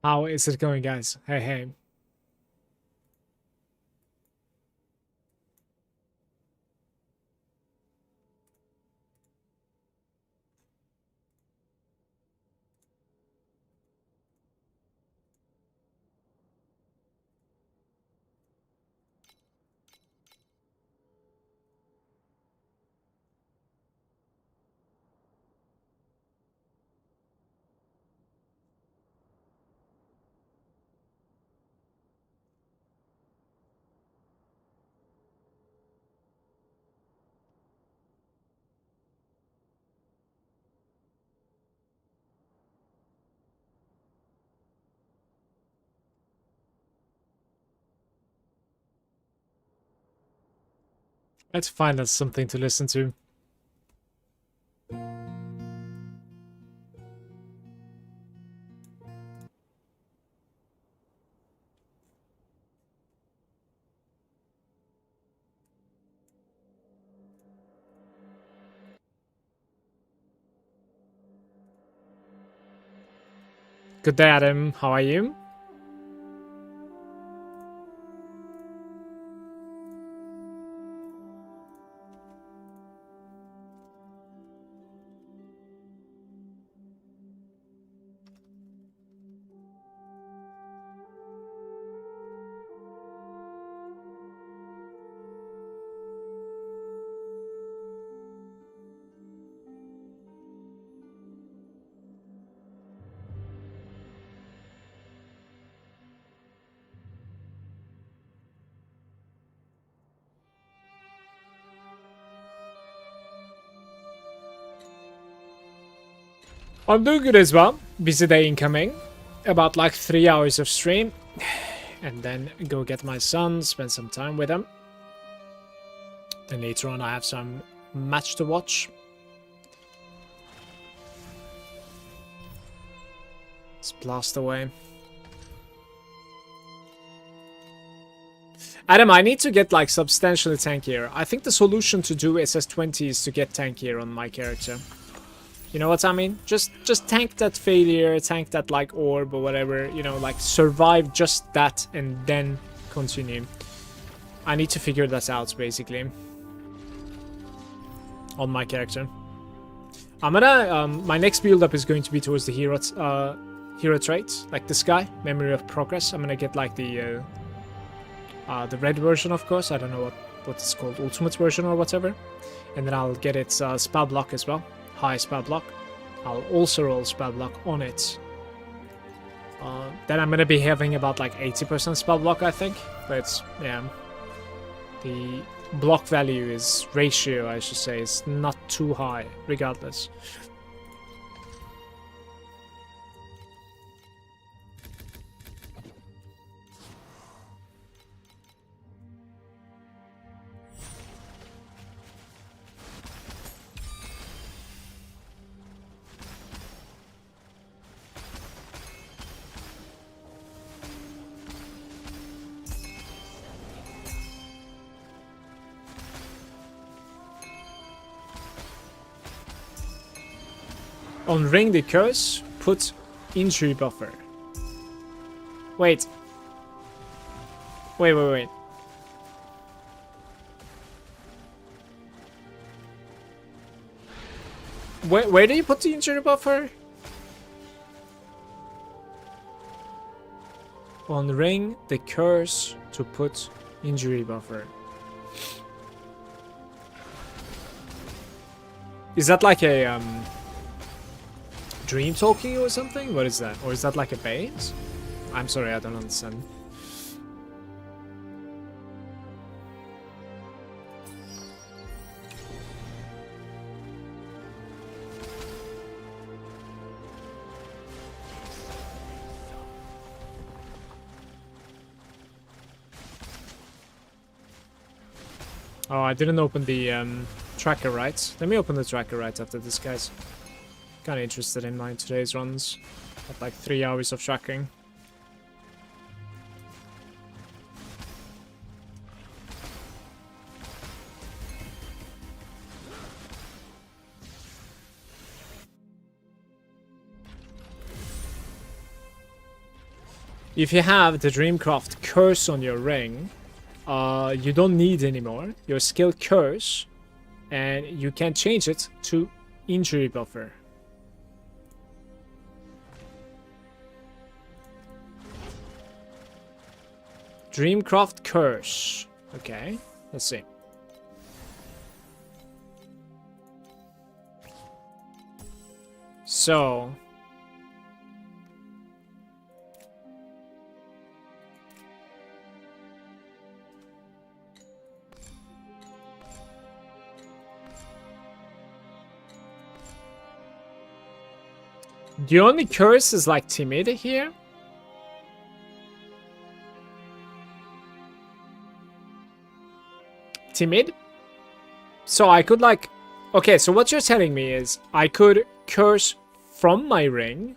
How is it going, guys? Hey, hey. Let's find us something to listen to. Good day, Adam. How are you? I'm doing good as well. Busy day incoming. About like 3 hours of stream. And then go get my son, spend some time with him. Then later on I have some match to watch. Let's blast away. Adam, I need to get like substantially tankier. I think the solution to do SS20 is to get tankier on my character. You know what I mean? Just tank that failure, tank that like orb or whatever, you know, like survive just that and then continue. I need to figure that out basically. On my character. I'm gonna, my next build up is going to be towards the hero traits, like this guy, Memory of Progress. I'm gonna get like the red version, of course. I don't know what it's called, ultimate version or whatever. And then I'll get its spell block as well. High spell block. I'll also roll spell block on it. Then I'm gonna be having about like 80% spell block, I think. But yeah, the block value is ratio, I should say, is not too high, regardless. On ring the curse, put injury buffer. Wait. Wait. Where do you put the injury buffer? On ring the curse to put injury buffer. Is that like a dream talking or something? What is that? Or is that like a base? I'm sorry, I don't understand. Oh, I didn't open the tracker right. Let me open the tracker right after this, guys. Kind of interested in my today's runs. Got like 3 hours of tracking. If you have the Dreamcraft curse on your ring, you don't need anymore your skill curse, and you can change it to injury buffer. Dreamcraft curse. Okay, let's see. So the only curse is like timid here. Timid? So I could like... Okay, so what you're telling me is I could curse from my ring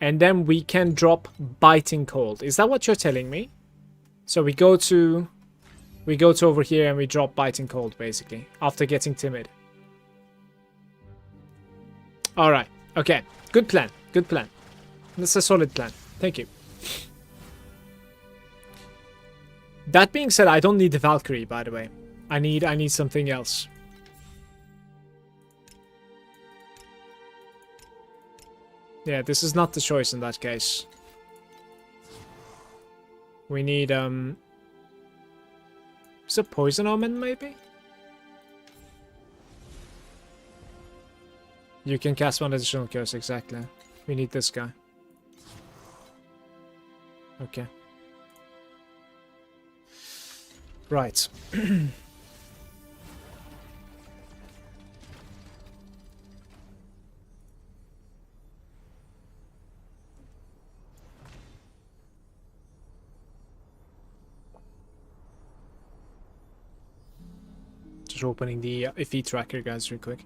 and then we can drop biting cold. Is that what you're telling me? So we go to over here and we drop biting cold basically after getting timid. All right. Okay. Good plan. Good plan. That's a solid plan. Thank you. That being said, I don't need the Valkyrie, by the way. I need something else. Yeah, this is not the choice in that case. We need is it Poison Omen maybe? You can cast one additional curse, exactly. We need this guy. Okay. Right. Just opening the FE tracker, guys, real quick.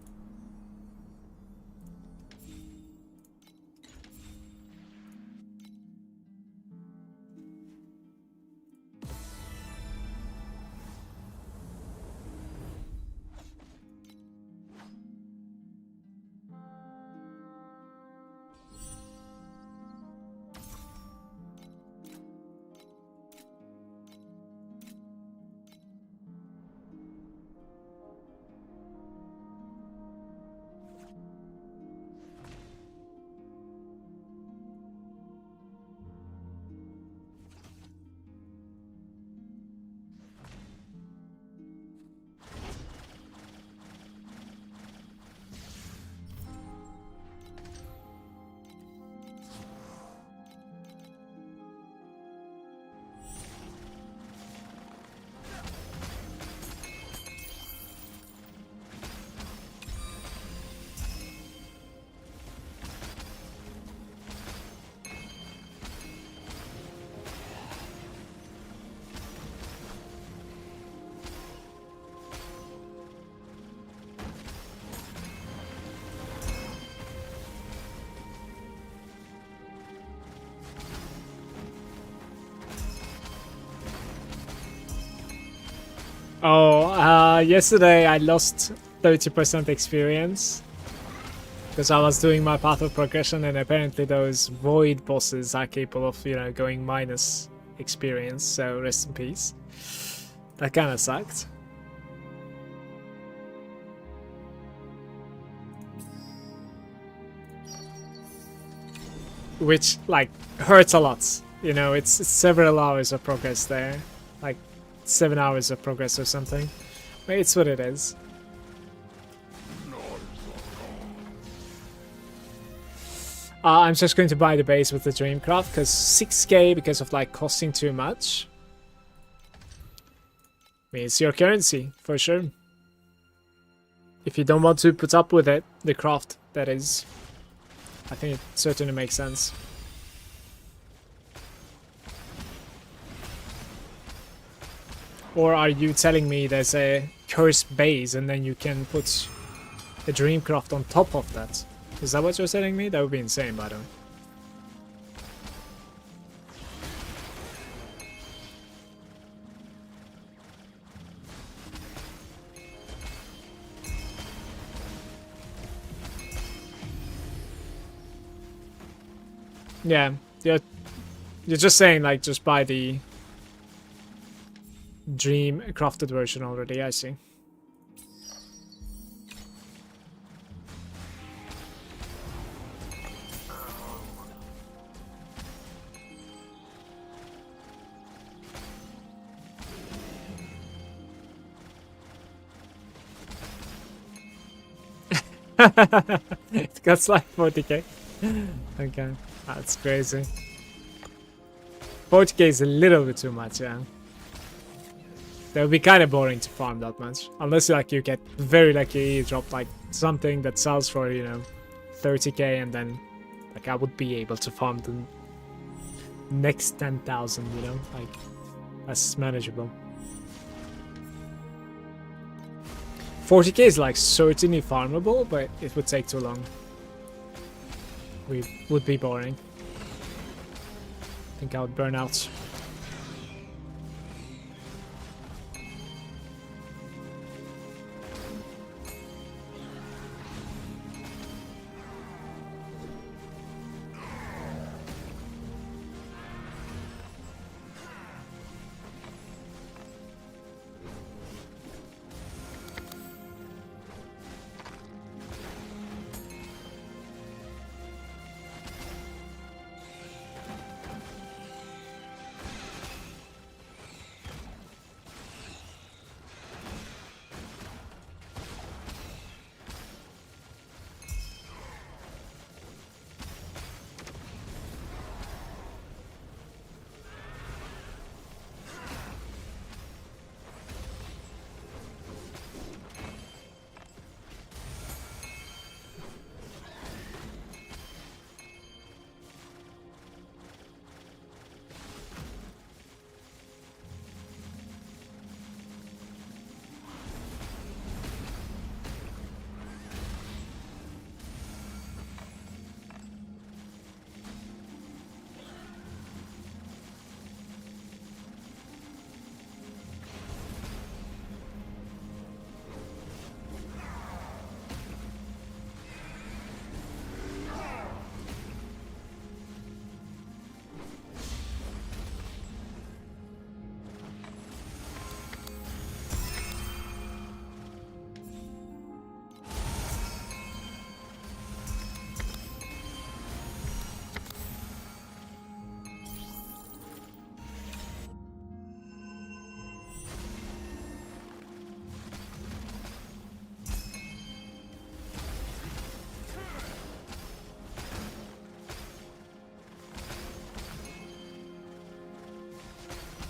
Oh, yesterday I lost 30% experience because I was doing my path of progression, and apparently those void bosses are capable of, you know, going minus experience, so rest in peace. That kind of sucked. Which, like, hurts a lot. You know, it's several hours of progress there. Like, 7 hours of progress or something. But it's what it is. I'm just going to buy the base with the Dreamcraft, because 6k because of like costing too much. I mean, it's your currency, for sure. If you don't want to put up with it, the craft, that is. I think it certainly makes sense. Or are you telling me there's a cursed base and then you can put a Dreamcraft on top of that? Is that what you're telling me? That would be insane, by the way. Yeah, You're just saying, like, just buy the dream crafted version already, I see. It costs like 40k. Okay, that's crazy. 40k is a little bit too much, yeah. That would be kind of boring to farm that much. Unless like you get very lucky, you drop like something that sells for, you know, 30k, and then like I would be able to farm the next 10,000, you know, like that's manageable. 40k is like certainly farmable, but it would take too long. We would be boring. I think I would burn out.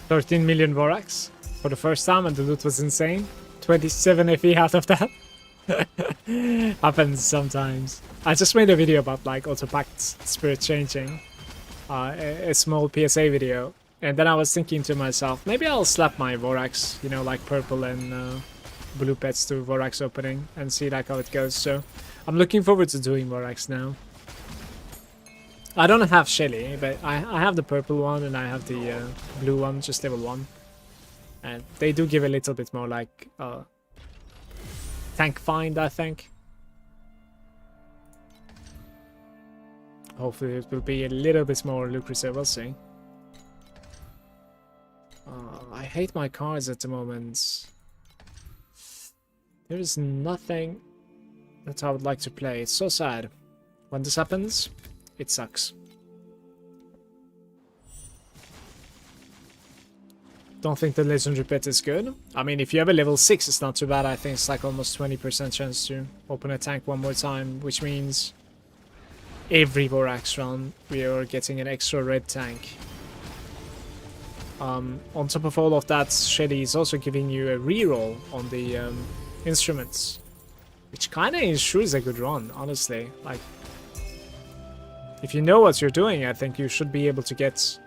$13 million Vorax for the first time, and the loot was insane. 27 FE out of that. Happens sometimes. I just made a video about like auto-packed spirit changing. A small PSA video. And then I was thinking to myself, maybe I'll slap my Vorax, you know, like purple and blue pets to Vorax opening and see like how it goes. So I'm looking forward to doing Vorax now. I don't have Shelly, but I have the purple one and I have the blue one, just level 1. And they do give a little bit more like tank find, I think. Hopefully it will be a little bit more lucrative, we'll see. I hate my cards at the moment. There is nothing that I would like to play. It's so sad. When this happens, it sucks. Don't think the legendary pet is good. I mean, if you have a level 6, it's not too bad. I think it's like almost 20% chance to open a tank one more time, which means every Vorax run we are getting an extra red tank. On top of all of that, Shelly is also giving you a reroll on the instruments, which kind of ensures a good run, honestly. Like, if you know what you're doing, I think you should be able to get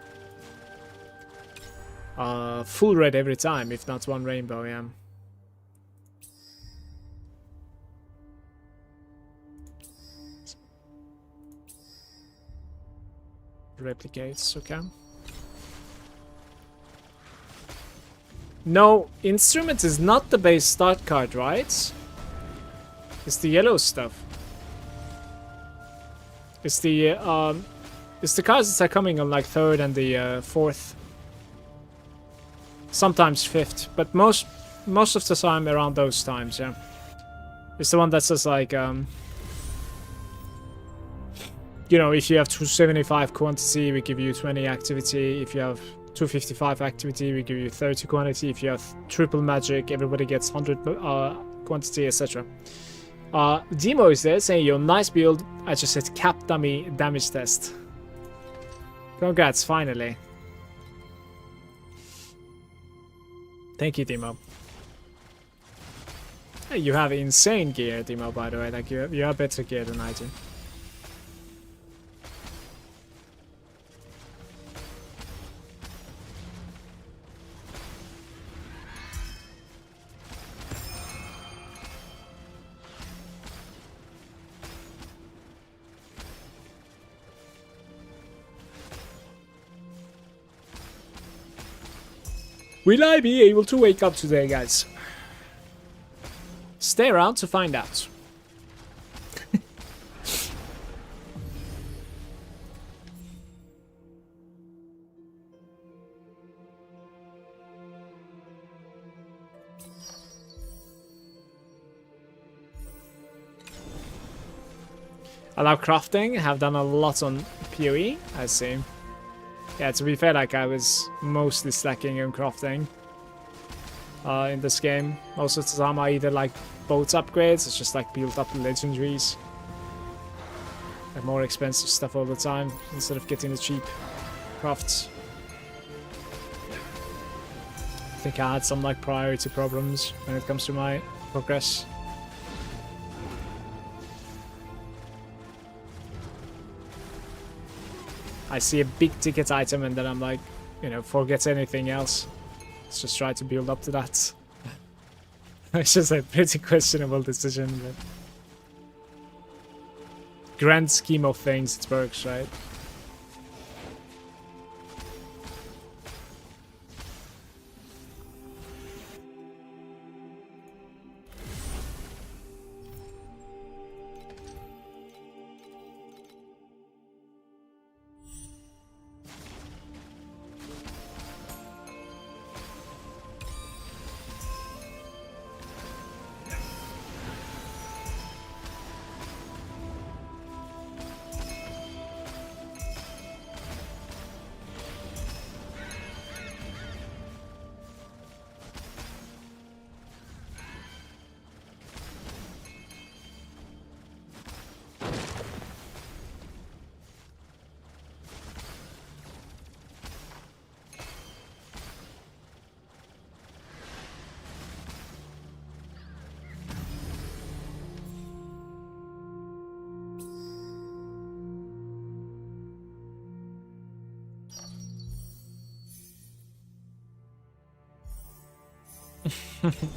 full red every time, if not one rainbow, yeah. Replicates, okay. No, instrument is not the base start card, right? It's the yellow stuff. It's the It's the cards that are coming on like 3rd and the 4th. Sometimes 5th, but most of the time around those times, yeah. It's the one that says like, you know, if you have 275 quantity, we give you 20 activity. If you have 255 activity, we give you 30 quantity. If you have triple magic, everybody gets 100 quantity, etc. Demo is there saying, yo, nice build. I just said cap dummy damage test. Congrats, finally. Thank you, Demo. Hey, you have insane gear, Demo, by the way. Like, you have better gear than I do. Will I be able to wake up today, guys? Stay around to find out. I love crafting, have done a lot on PoE, I see. Yeah, to be fair, like, I was mostly slacking on crafting in this game. Most of the time I either like boat upgrades, it's just like build up the legendaries. Like more expensive stuff all the time, instead of getting the cheap crafts. I think I had some like priority problems when it comes to my progress. I see a big ticket item and then I'm like, you know, forget anything else. Let's just try to build up to that. It's just a pretty questionable decision, but grand scheme of things, it works, right?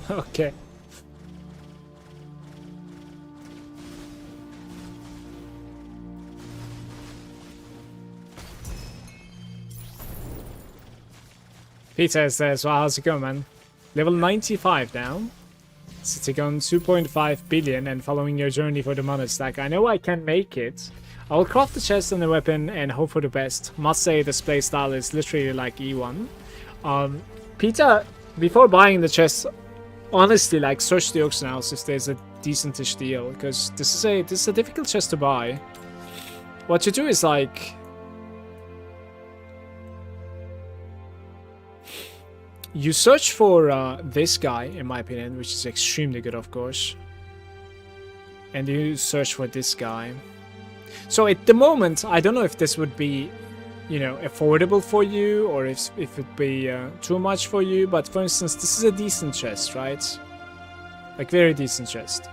Okay. Peter says, well, how's it going, man? Level 95 now. Sitting on 2.5 billion and following your journey for the mana stack. I know I can make it. I will craft the chest and the weapon and hope for the best. Must say this playstyle is literally like E1. Peter, before buying the chest, honestly, like, search the auction house if there's a decentish deal, because this is a difficult chest to buy. What you do is like, you search for this guy, in my opinion, which is extremely good, of course, and you search for this guy. So at the moment, I don't know if this would be, you know, affordable for you, or if it'd be too much for you, but for instance, this is a decent chest, right? Like, very decent chest.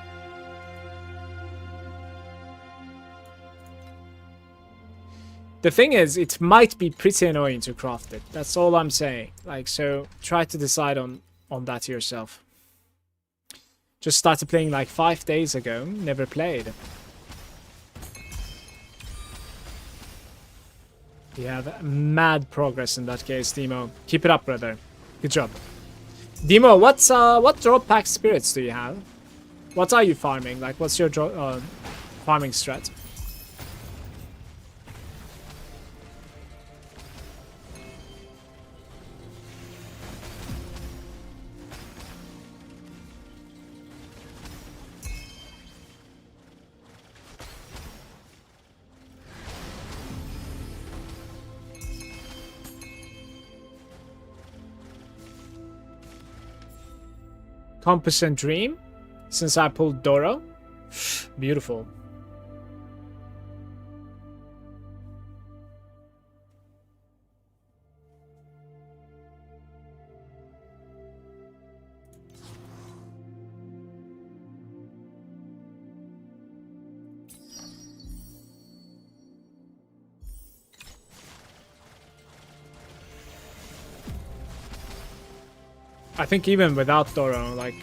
The thing is, it might be pretty annoying to craft it. That's all I'm saying. Like, so try to decide on that yourself. Just started playing like 5 days ago, never played. You have mad progress in that case, Demo. Keep it up, brother. Good job. Demo, what drop pack spirits do you have? What are you farming? Like, what's your farming strat? Compass and Dream since I pulled Doro. Beautiful. I think even without Doro, like,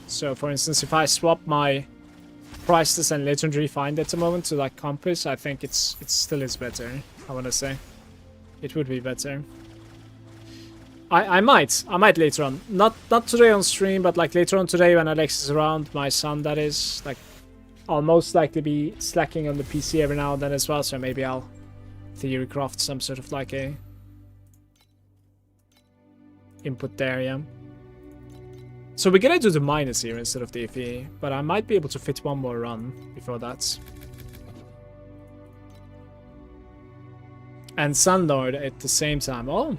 so for instance, if I swap my priceless and legendary find at the moment to like Compass, I think it still is better. I want to say it would be better. I might later on, not today on stream, but like later on today when Alex is around, my son that is, like, I'll most likely be slacking on the PC every now and then as well, so maybe I'll theorycraft some sort of like a input there, yeah. So we're gonna do the minus here instead of the FE, but I might be able to fit one more run before that. And Sandlord at the same time. Oh,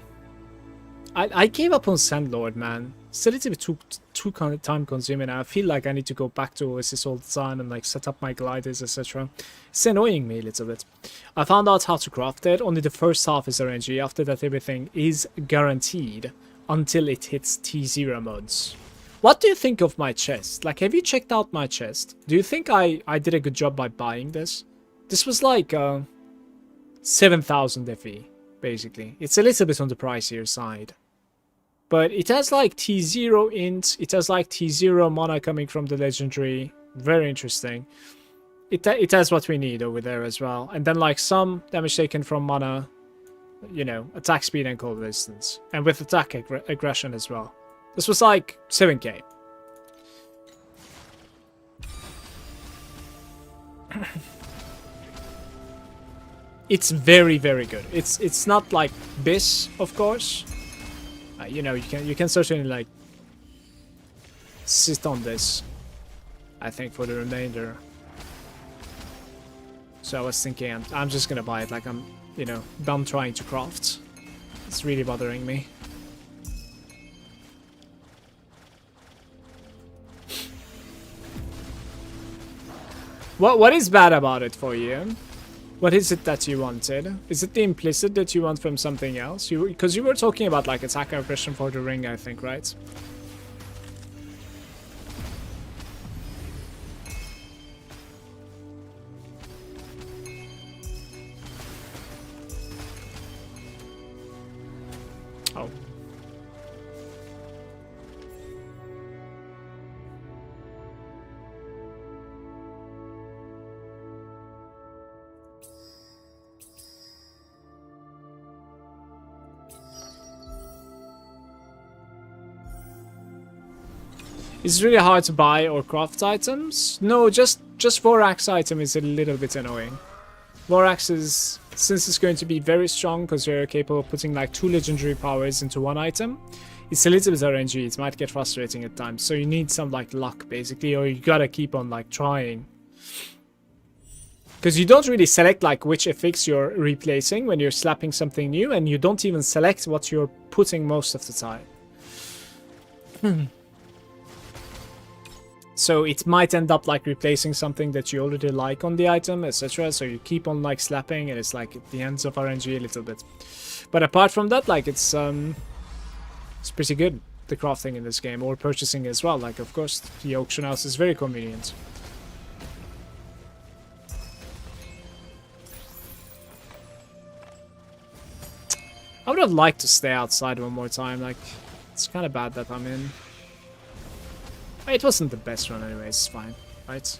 I gave up on Sandlord, man. It's a little bit too time consuming. I feel like I need to go back to Oasis all the time and like set up my gliders, etc. It's annoying me a little bit. I found out how to craft it. Only the first half is RNG. After that, everything is guaranteed until it hits T0 mods. What do you think of my chest? Like, have you checked out my chest? Do you think I did a good job by buying this? This was like 7,000 FE, basically. It's a little bit on the pricier side. But it has like T0 int, it has like T0 mana coming from the legendary. Very interesting. It has what we need over there as well. And then like some damage taken from mana, you know, attack speed and cold resistance. And with attack aggression as well. This was like 7k. It's very, very good. It's not like this, of course. You know, you can certainly like sit on this, I think, for the remainder. So I was thinking I'm just gonna buy it, like I'm, you know, done trying to craft. It's really bothering me. What is bad about it for you? What is it that you wanted? Is it the implicit that you want from something else? Because you were talking about like attack aggression for the ring, I think, right? Oh. It's really hard to buy or craft items. No, just Vorax item is a little bit annoying. Vorax is, since it's going to be very strong because you're capable of putting like 2 legendary powers into one item, it's a little bit RNG. It might get frustrating at times. So you need some like luck basically, or you gotta keep on like trying. Because you don't really select like which effects you're replacing when you're slapping something new, and you don't even select what you're putting most of the time. So it might end up like replacing something that you already like on the item, etc. So you keep on like slapping, and it's like at the ends of RNG a little bit. But apart from that, like it's pretty good, the crafting in this game, or purchasing as well. Like of course the auction house is very convenient. I would have liked to stay outside one more time. Like it's kind of bad that I'm in. It wasn't the best run anyways, it's fine, right?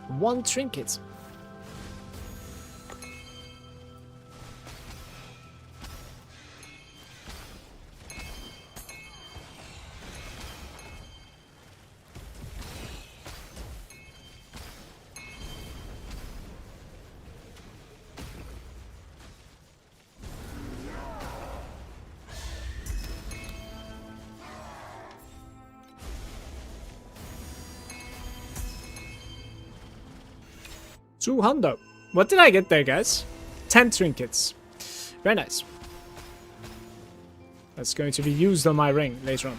One trinket. 200. What did I get there, guys? 10 trinkets. Very nice. That's going to be used on my ring later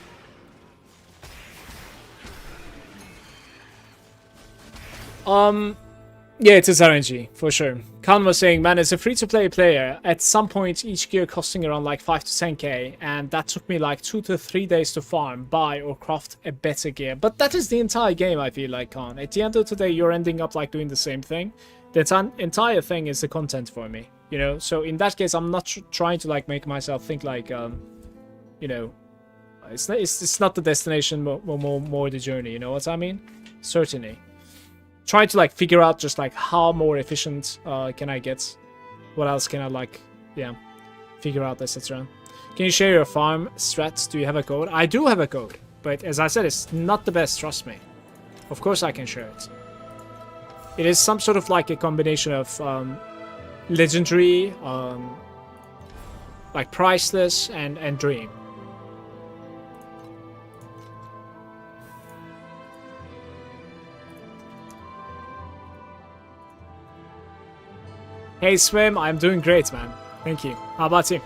on. Yeah, it is RNG, for sure. Khan was saying, man, as a free-to-play player, at some point each gear costing around like 5 to 10k, and that took me like 2 to 3 days to farm, buy, or craft a better gear. But that is the entire game, I feel like, Khan. At the end of the day, you're ending up like doing the same thing. The entire thing is the content for me, you know? So in that case, I'm not trying to like make myself think like, you know, it's not the destination, more the journey, you know what I mean? Certainly. Trying to like figure out just like how more efficient can I get, what else can I like, yeah, figure out, etc. Can you share your farm strats? Do you have a code? I do have a code, but as I said, it's not the best, trust me. Of course I can share it. It is some sort of like a combination of legendary, like priceless, and dream. Hey Swim, I'm doing great, man. Thank you. How about you?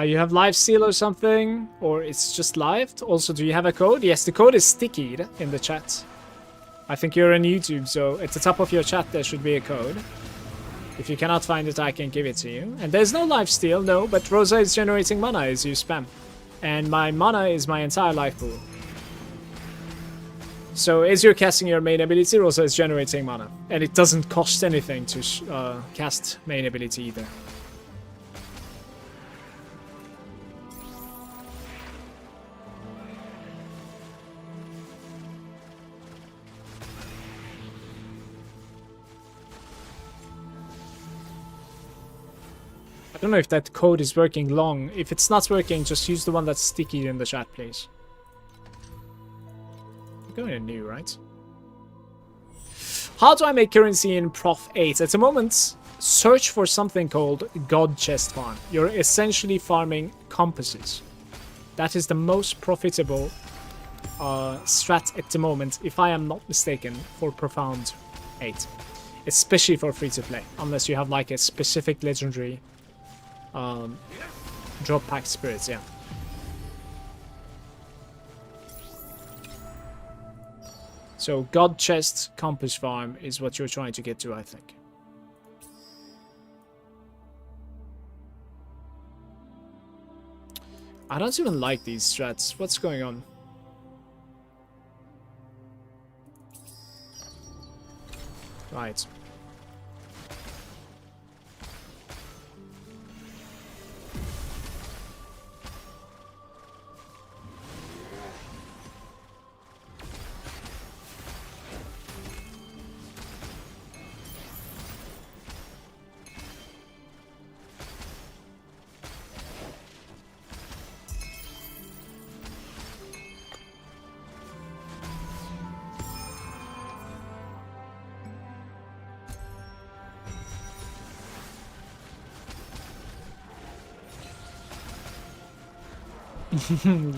You have live seal or something, or it's just live. Also, do you have a code? Yes, the code is stickied in the chat. I think you're on YouTube, so at the top of your chat there should be a code. If you cannot find it, I can give it to you. And there's no life steal, no, but Rosa is generating mana as you spam. And my mana is my entire life pool. So as you're casting your main ability, Rosa is generating mana. And it doesn't cost anything to cast main ability either. I don't know if that code is working long. If it's not working, just use the one that's sticky in the chat, please. You're going to new, right? How do I make currency in Prof 8? At the moment, search for something called God Chest Farm. You're essentially farming compasses. That is the most profitable strat at the moment, if I am not mistaken, for Profound 8. Especially for free-to-play, unless you have like a specific legendary drop pack spirits, yeah. So God Chest Compass Farm is what you're trying to get to, I think. I don't even like these strats. What's going on? Right.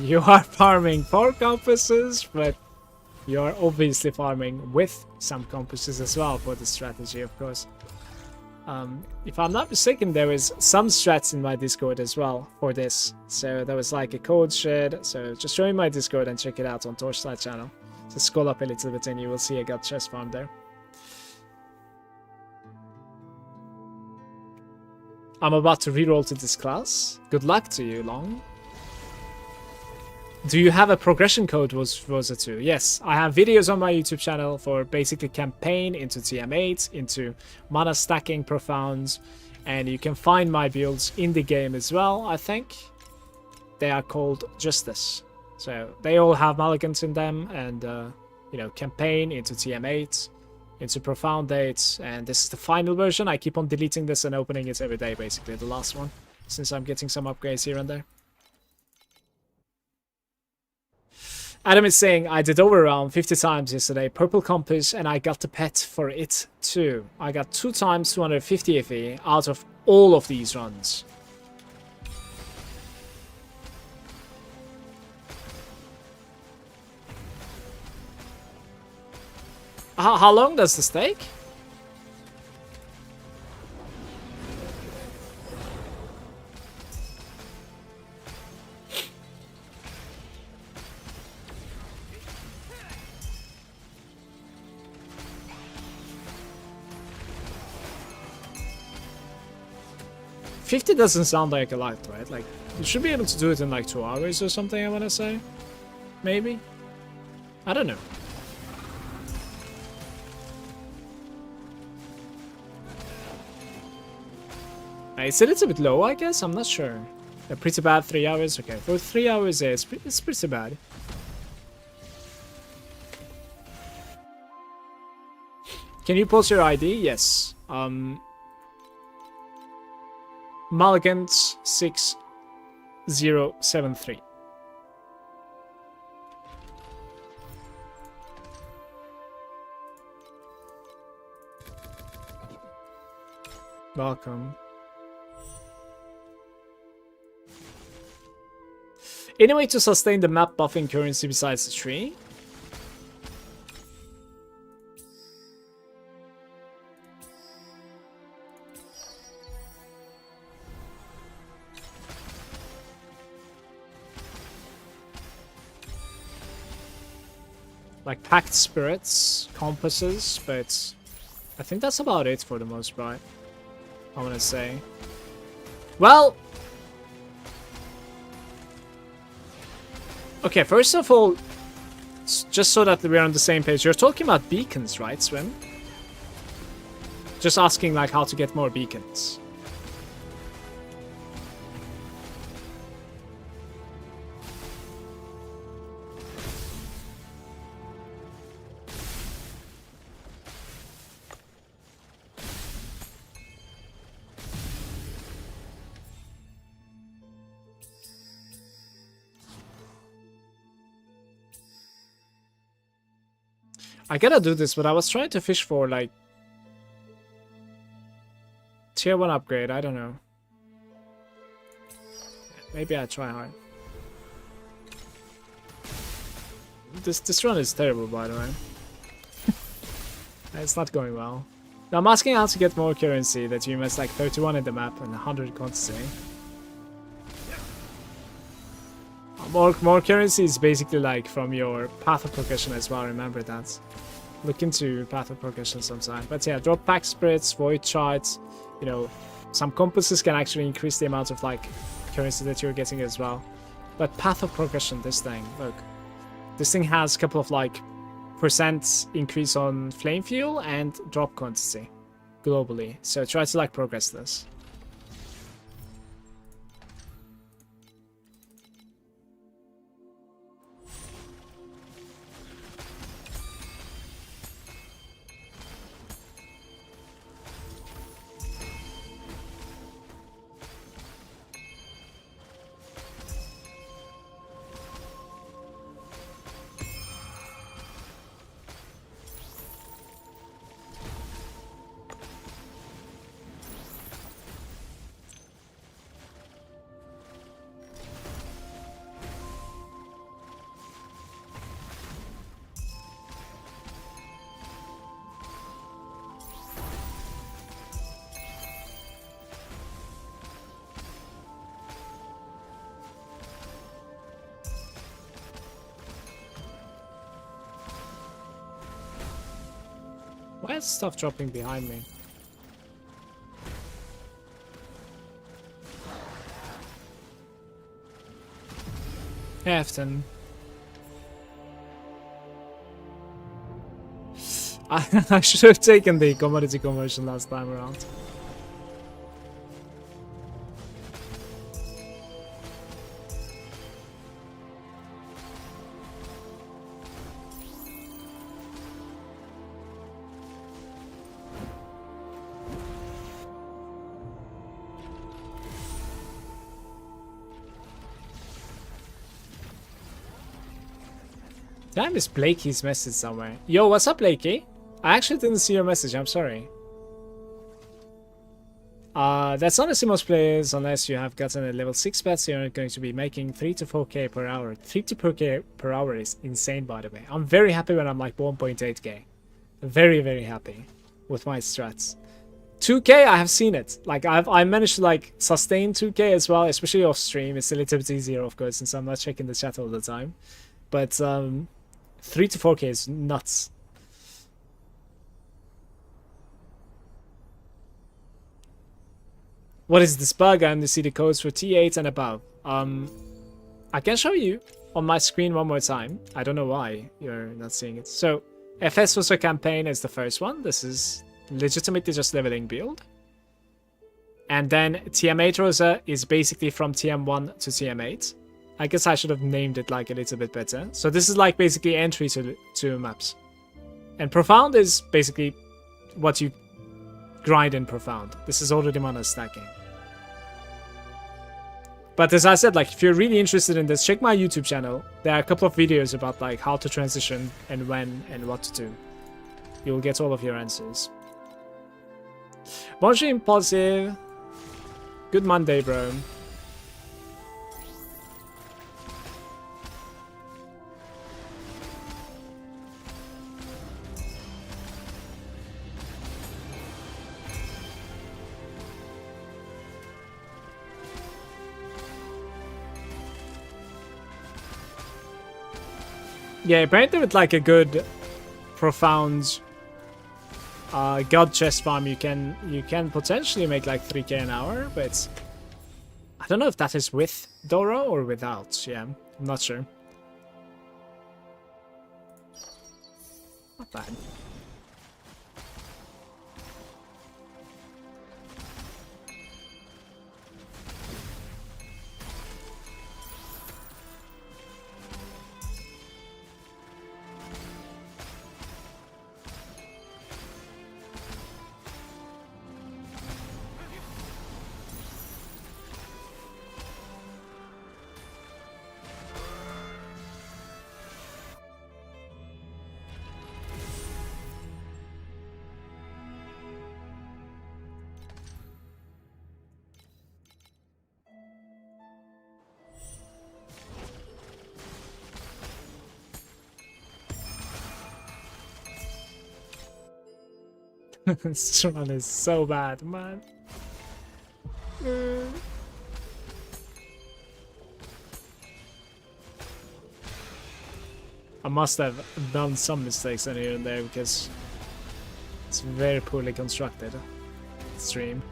You are farming 4 compasses, but you are obviously farming with some compasses as well for the strategy, of course. If I'm not mistaken, there is some strats in my Discord as well for this. So there was like a code shared. So just join my Discord and check it out on Torchlight channel. Just scroll up a little bit and you will see a God Chest Farm there. I'm about to reroll to this class. Good luck to you, Long. Do you have a progression code, Rosa 2? Yes, I have videos on my YouTube channel for basically campaign into TM8, into mana stacking profounds, and you can find my builds in the game as well, I think. They are called Justice. So they all have Malagant in them, and, you know, campaign into TM8, into Profound Dates, and this is the final version. I keep on deleting this and opening it every day, basically, the last one, since I'm getting some upgrades here and there. Adam is saying, I did Overrealm 50 times yesterday, Purple Compass, and I got the pet for it too. I got 2 times 250 FE out of all of these runs. How long does this take? $50 doesn't sound like a lot, right? Like, you should be able to do it in like 2 hours or something, I want to say. Maybe? I don't know. It's a little bit low, I guess. I'm not sure. Pretty bad, 3 hours. Okay, for 3 hours, yeah, it's pretty bad. Can you post your ID? Yes. Malagant 6073. Welcome. Any way to sustain the map buffing currency besides the tree? Like packed spirits, compasses, but I think that's about it for the most part, I want to say. Well, okay, first of all, just so that we're on the same page, you're talking about beacons, right, Swim? Just asking, like, how to get more beacons. I gotta do this, but I was trying to fish for, like, tier 1 upgrade, I don't know. Maybe I try hard. This run is terrible, by the way. It's not going well. Now I'm asking how to get more currency, that you must like 31 in the map and 100 quantity. More currency is basically like from your path of progression as well, remember that. Look into path of progression sometime. But yeah, drop pack spirits, void shards, you know, some compasses can actually increase the amount of like currency that you're getting as well. But path of progression, this thing, look. This thing has a couple of like % increase on flame fuel and drop quantity globally. So try to like progress this. Why is stuff dropping behind me? Afton. I should have taken the commodity conversion last time around. Damn, is Blakey's message somewhere? Yo, what's up, Blakey? I actually didn't see your message. I'm sorry. That's honestly most players, unless you have gotten a level 6 pet, so you're going to be making 3 to 4k per hour. 3 to 4k per hour is insane, by the way. I'm very happy when I'm like 1.8k. Very, very happy with my strats. 2k, I have seen it. Like, I managed to like sustain 2k as well, especially off stream. It's a little bit easier, of course, since I'm not checking the chat all the time. But 3 to 4k is nuts. What is this bug? And you see the codes for T8 and above. I can show you on my screen one more time. I don't know why you're not seeing it. So, FS Rosa campaign is the first one. This is legitimately just leveling build. And then TM8 Rosa is basically from TM1 to TM8. I guess I should have named it like a little bit better. So this is like basically entry to maps. And Profound is basically what you grind in Profound. This is already mana stacking. But as I said, like, if you're really interested in this, check my YouTube channel. There are a couple of videos about like how to transition and when and what to do. You'll get all of your answers. Bonjour Impulsive. Good Monday, bro. Yeah, apparently with like a good, profound god chest farm, you can potentially make like 3k an hour, but I don't know if that is with Doro or without. Yeah, I'm not sure. Not bad. This run is so bad, man. I must have done some mistakes in here and there because it's very poorly constructed stream.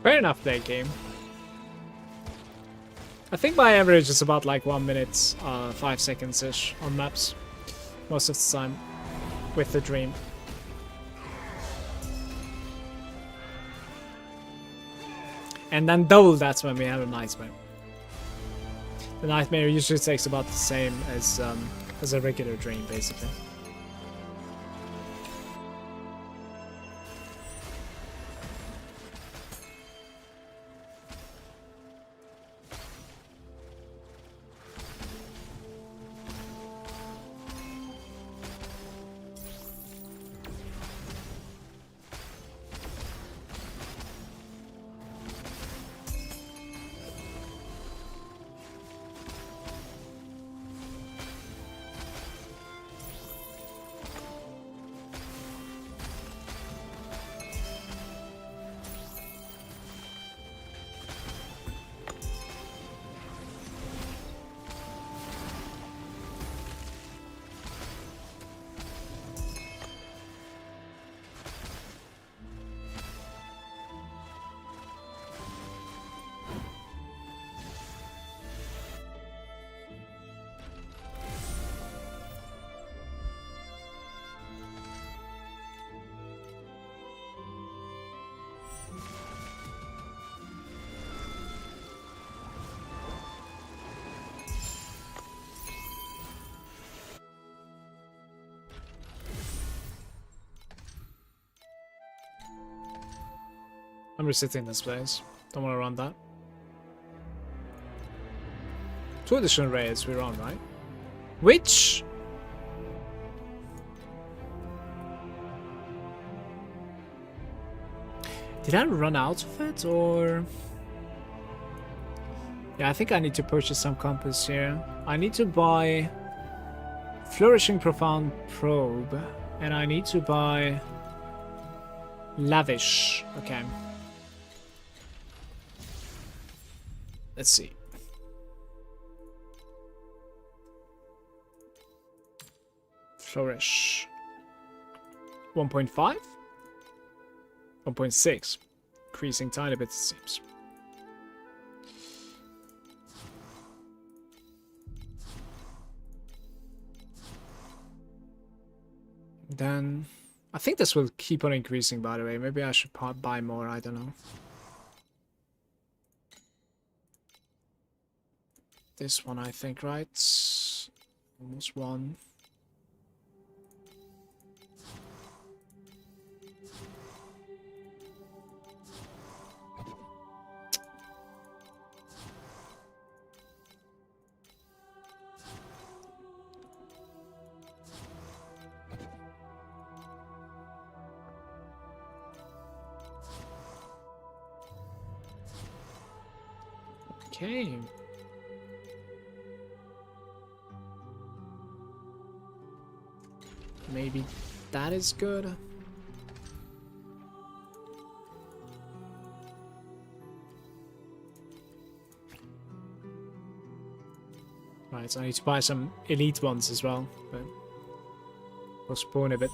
Fair enough, late game. I think my average is about like 1 minute, 5 seconds-ish on maps. Most of the time. With the dream. And then double that's when we have a nightmare. The nightmare usually takes about the same as a regular dream, basically. I'm resetting this place. Don't want to run that. 2 additional raids we're on, right? Which... Did I run out of it, or... Yeah, I think I need to purchase some compass here. I need to buy... Flourishing Profound Probe. And I need to buy... Lavish. Okay. Let's see. Flourish. 1.5? 1.6. Increasing tiny bit, it seems. Then... I think this will keep on increasing, by the way. Maybe I should buy more, I don't know. This one, I think, right? Almost one. Okay. Maybe that is good. Right, so I need to buy some elite ones as well, but postpone a bit.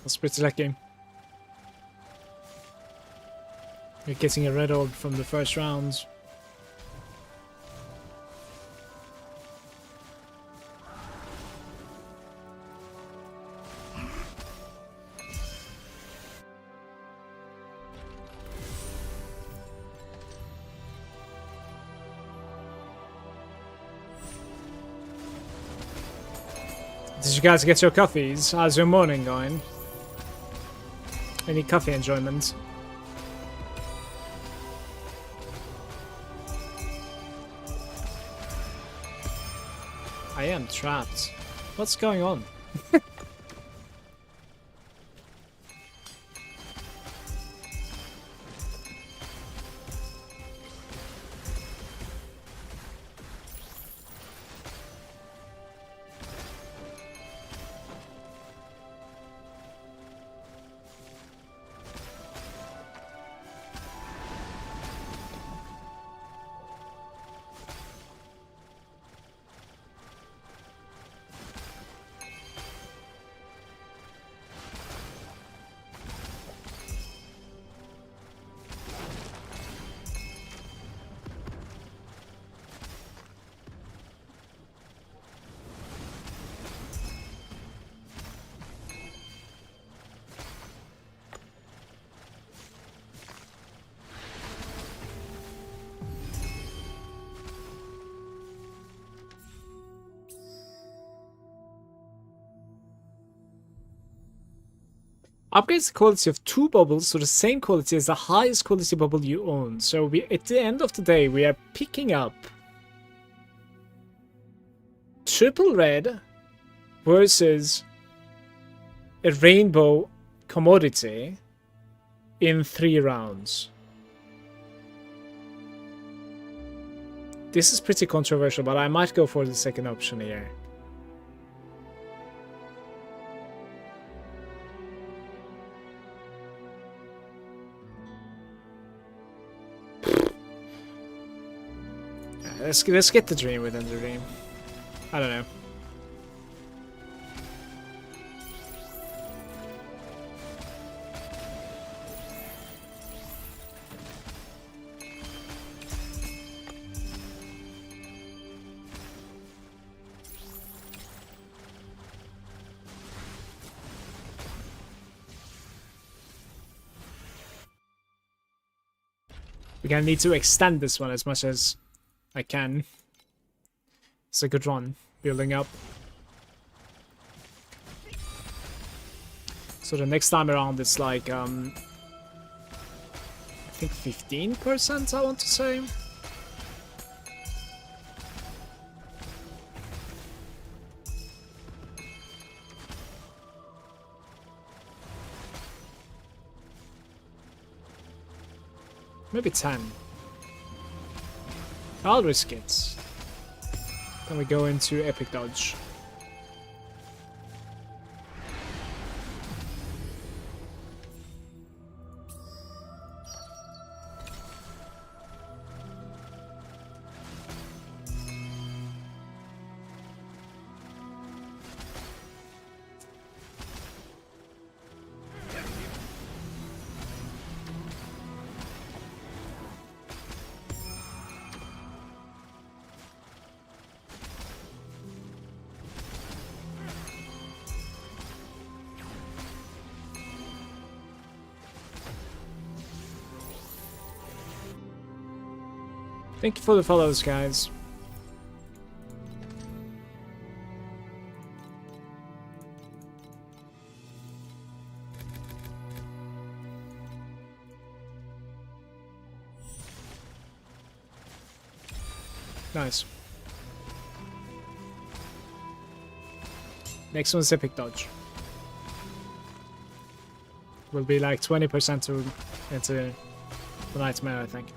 That's pretty lucky. You're getting a red orb from the first round. Did you guys get your coffees? How's your morning going? Any coffee enjoyment? I am trapped. What's going on? Upgrades the quality of 2 bubbles to the same quality as the highest quality bubble you own. So we, at the end of the day, we are picking up triple red versus a rainbow commodity in 3 rounds. This is pretty controversial, but I might go for the second option here. Let's get the dream within the dream. I don't know. We're gonna need to extend this one as much as I can. It's a good run, building up. So the next time around it's like, I think 15% I want to say. Maybe 10. I'll risk it. Then we go into Epic Dodge. Thank you for the follows, guys. Nice. Next one's Epic Dodge. Will be like 20% into the Nightmare, I think.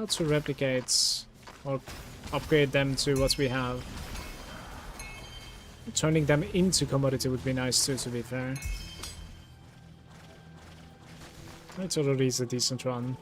To replicate or upgrade them to what we have. Turning them into commodity would be nice too, to be fair. It already is a decent run.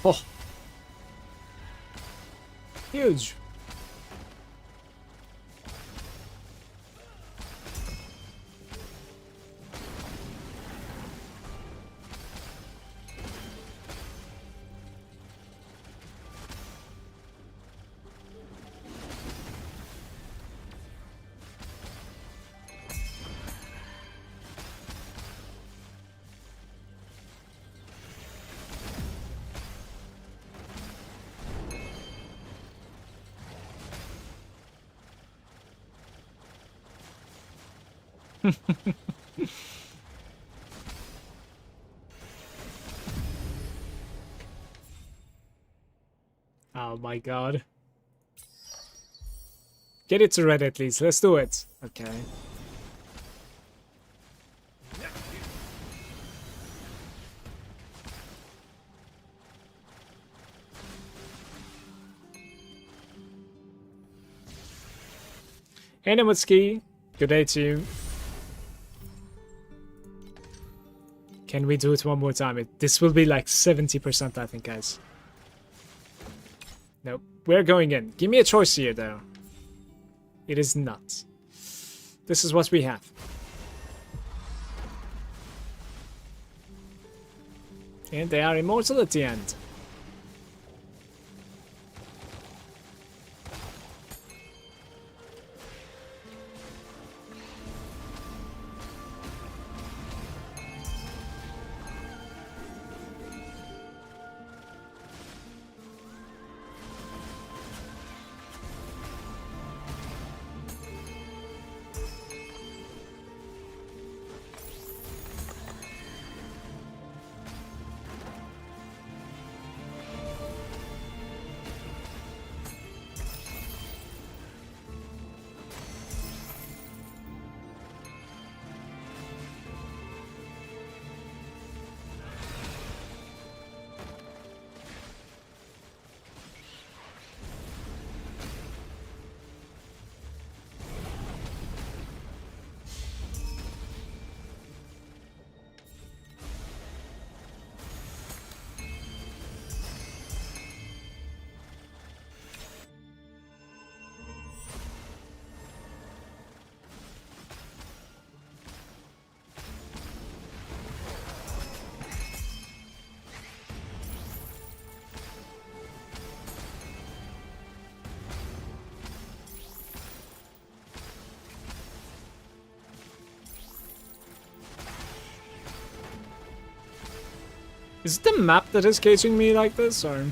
Oh. Huge. Oh my god. Get it to red at least. Let's do it. Okay. Hey Nemutski. Good day to you. Can we do it one more time? This will be like 70%, I think, guys. Nope. We're going in. Give me a choice here, though. It is not. This is what we have. And they are immortal at the end. Is it the map that is caging me like this, or...?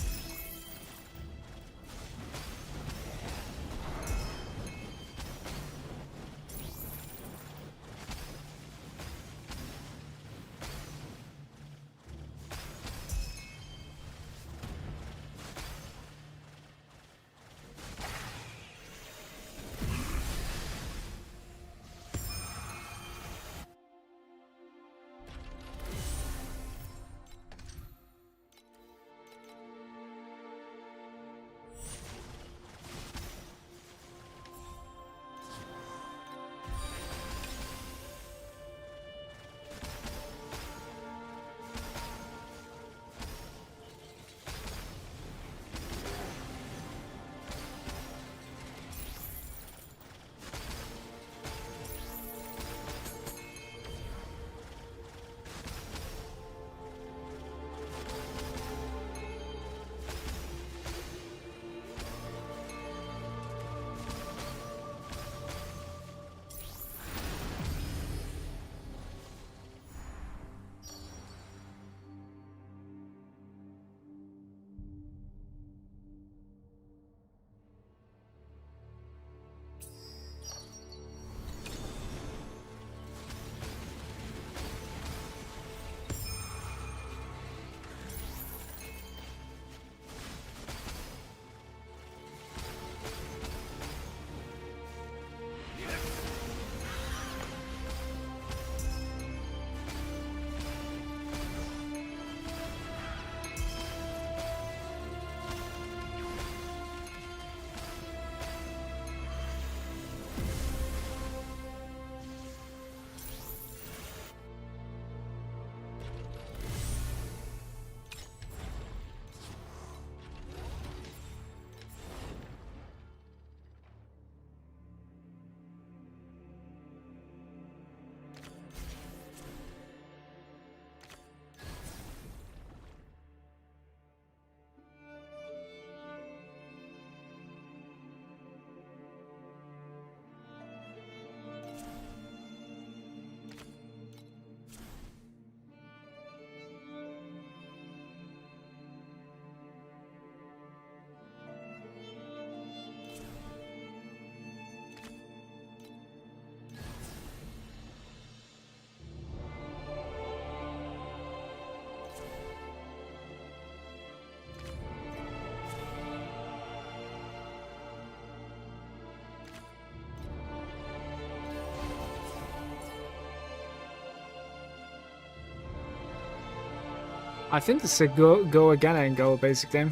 I think this is a go again and go basically.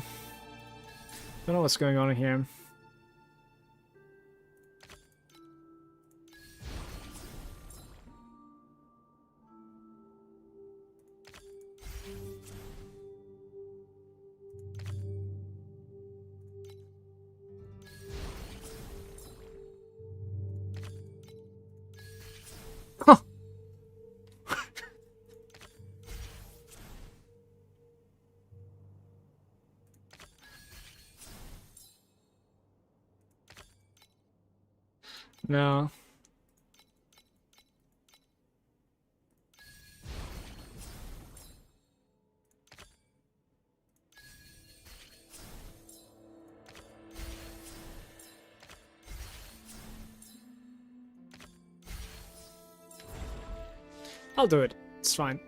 Don't know what's going on here. Huh. No. I'll do it. It's fine.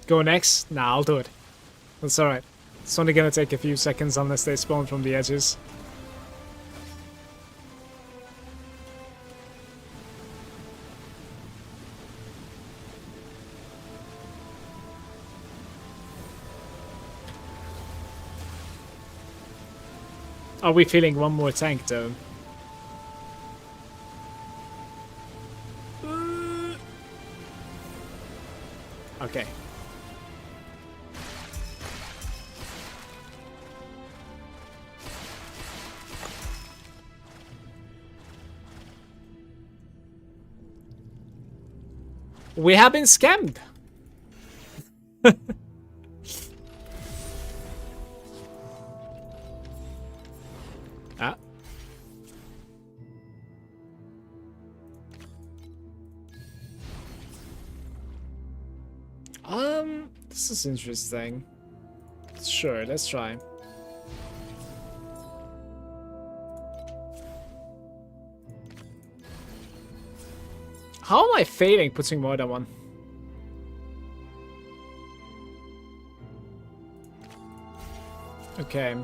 Go next? Nah, I'll do it. That's alright. It's only gonna take a few seconds unless they spawn from the edges. Are we feeling one more tank though? Okay. We have been scammed. Ah. This is interesting. Sure, let's try. How am I failing putting more than one? Okay.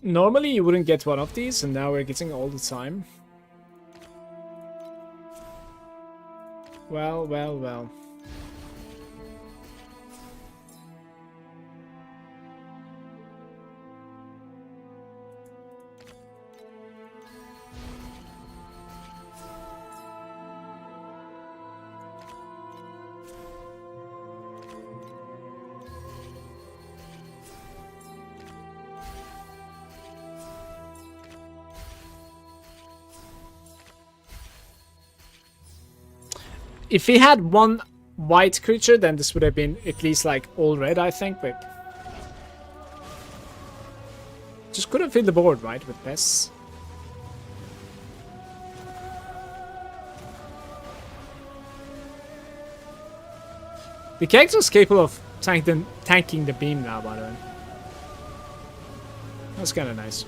Normally you wouldn't get one of these, and now we're getting all the time. Well, well, well. If he had one white creature, then this would have been at least like all red, I think, but just couldn't fill the board, right, with pests. The character is capable of tanking the beam now, by the way. That's kind of nice.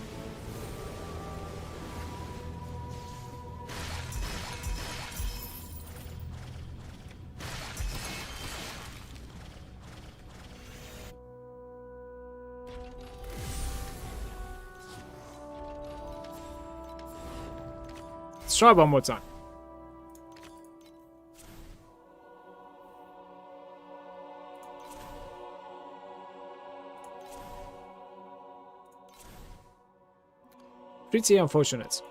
Let's try one more time. Pretty unfortunate.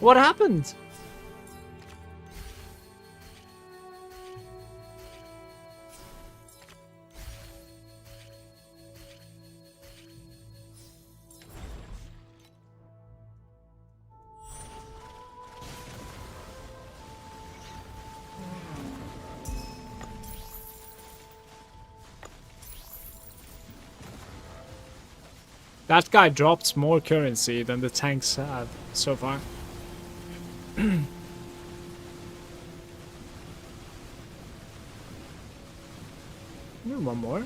What happened? That guy dropped more currency than the tanks have so far. One more.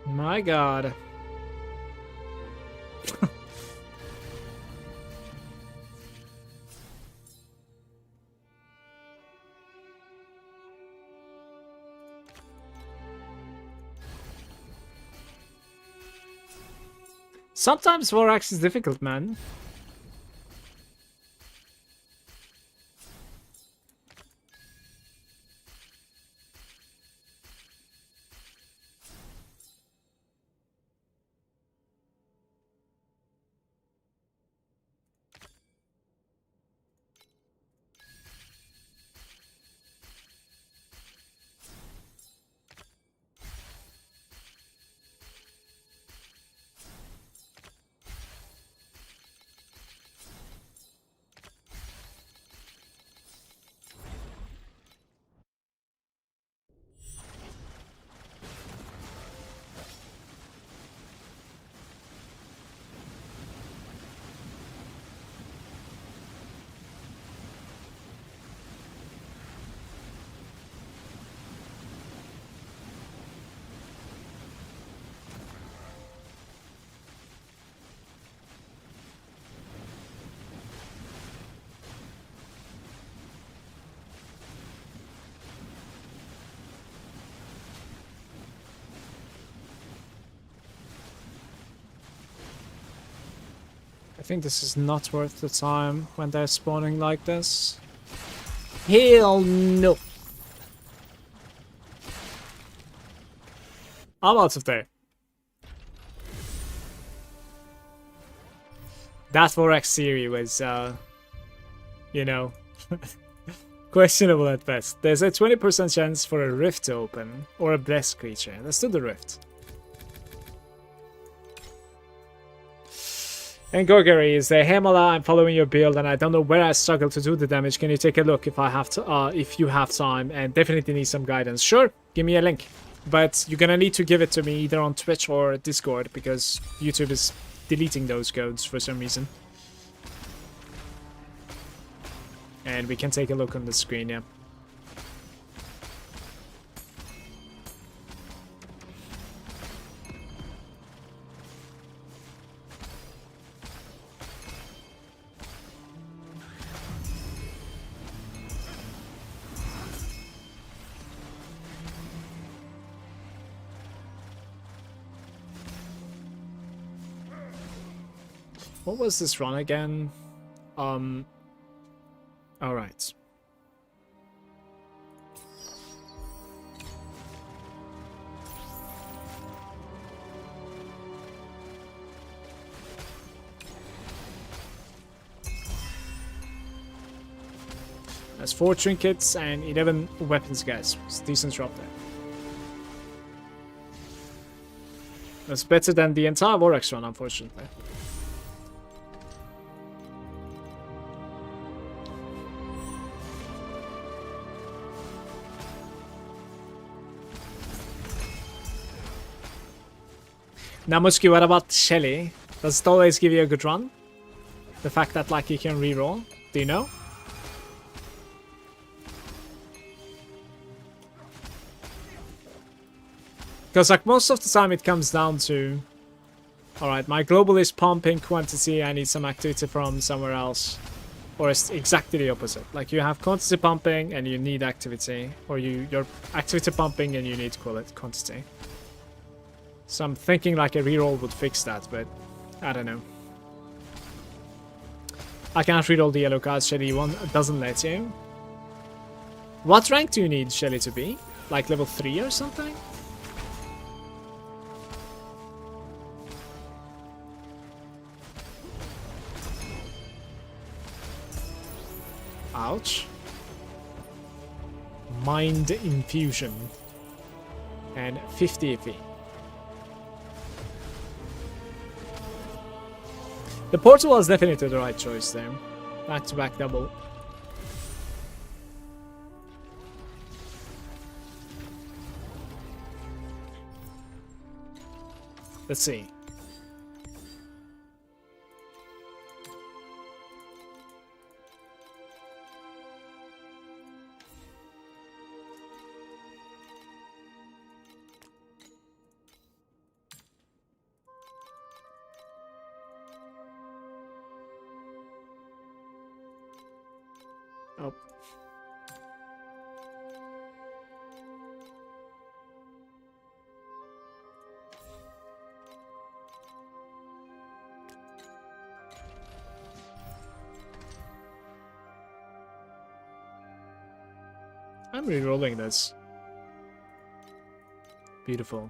My god. Sometimes Vorax is difficult, man. I think this is not worth the time when they're spawning like this. Hell no. I'm out of there. That Vorax theory was, you know, questionable at best. There's a 20% chance for a rift to open, or a blessed creature. Let's do the rift. And Gorgary is there. Hey Mala, I'm following your build and I don't know where I struggle to do the damage. Can you take a look if I have to, if you have time, and definitely need some guidance? Sure, give me a link. But you're gonna need to give it to me either on Twitch or Discord because YouTube is deleting those codes for some reason. And we can take a look on the screen, yeah. What was this run again? Alright. That's 4 trinkets and 11 weapons, guys. It's a decent drop there. That's better than the entire Vorax run, unfortunately. Namuski, what about Shelly? Does it always give you a good run? The fact that like you can reroll? Do you know? Because like most of the time it comes down to, alright, my global is pumping quantity, I need some activity from somewhere else. Or it's exactly the opposite. Like you have quantity pumping and you need activity, or you're activity pumping and you need quantity. So I'm thinking like a reroll would fix that, but I don't know. I can't reroll the yellow cards, Shelly one doesn't let you. What rank do you need Shelly to be? Like level 3 or something? Ouch. Mind Infusion. And 50 AP. The portal was definitely the right choice there. Back-to-back double. Let's see. Oh. I'm re-rolling this. Beautiful.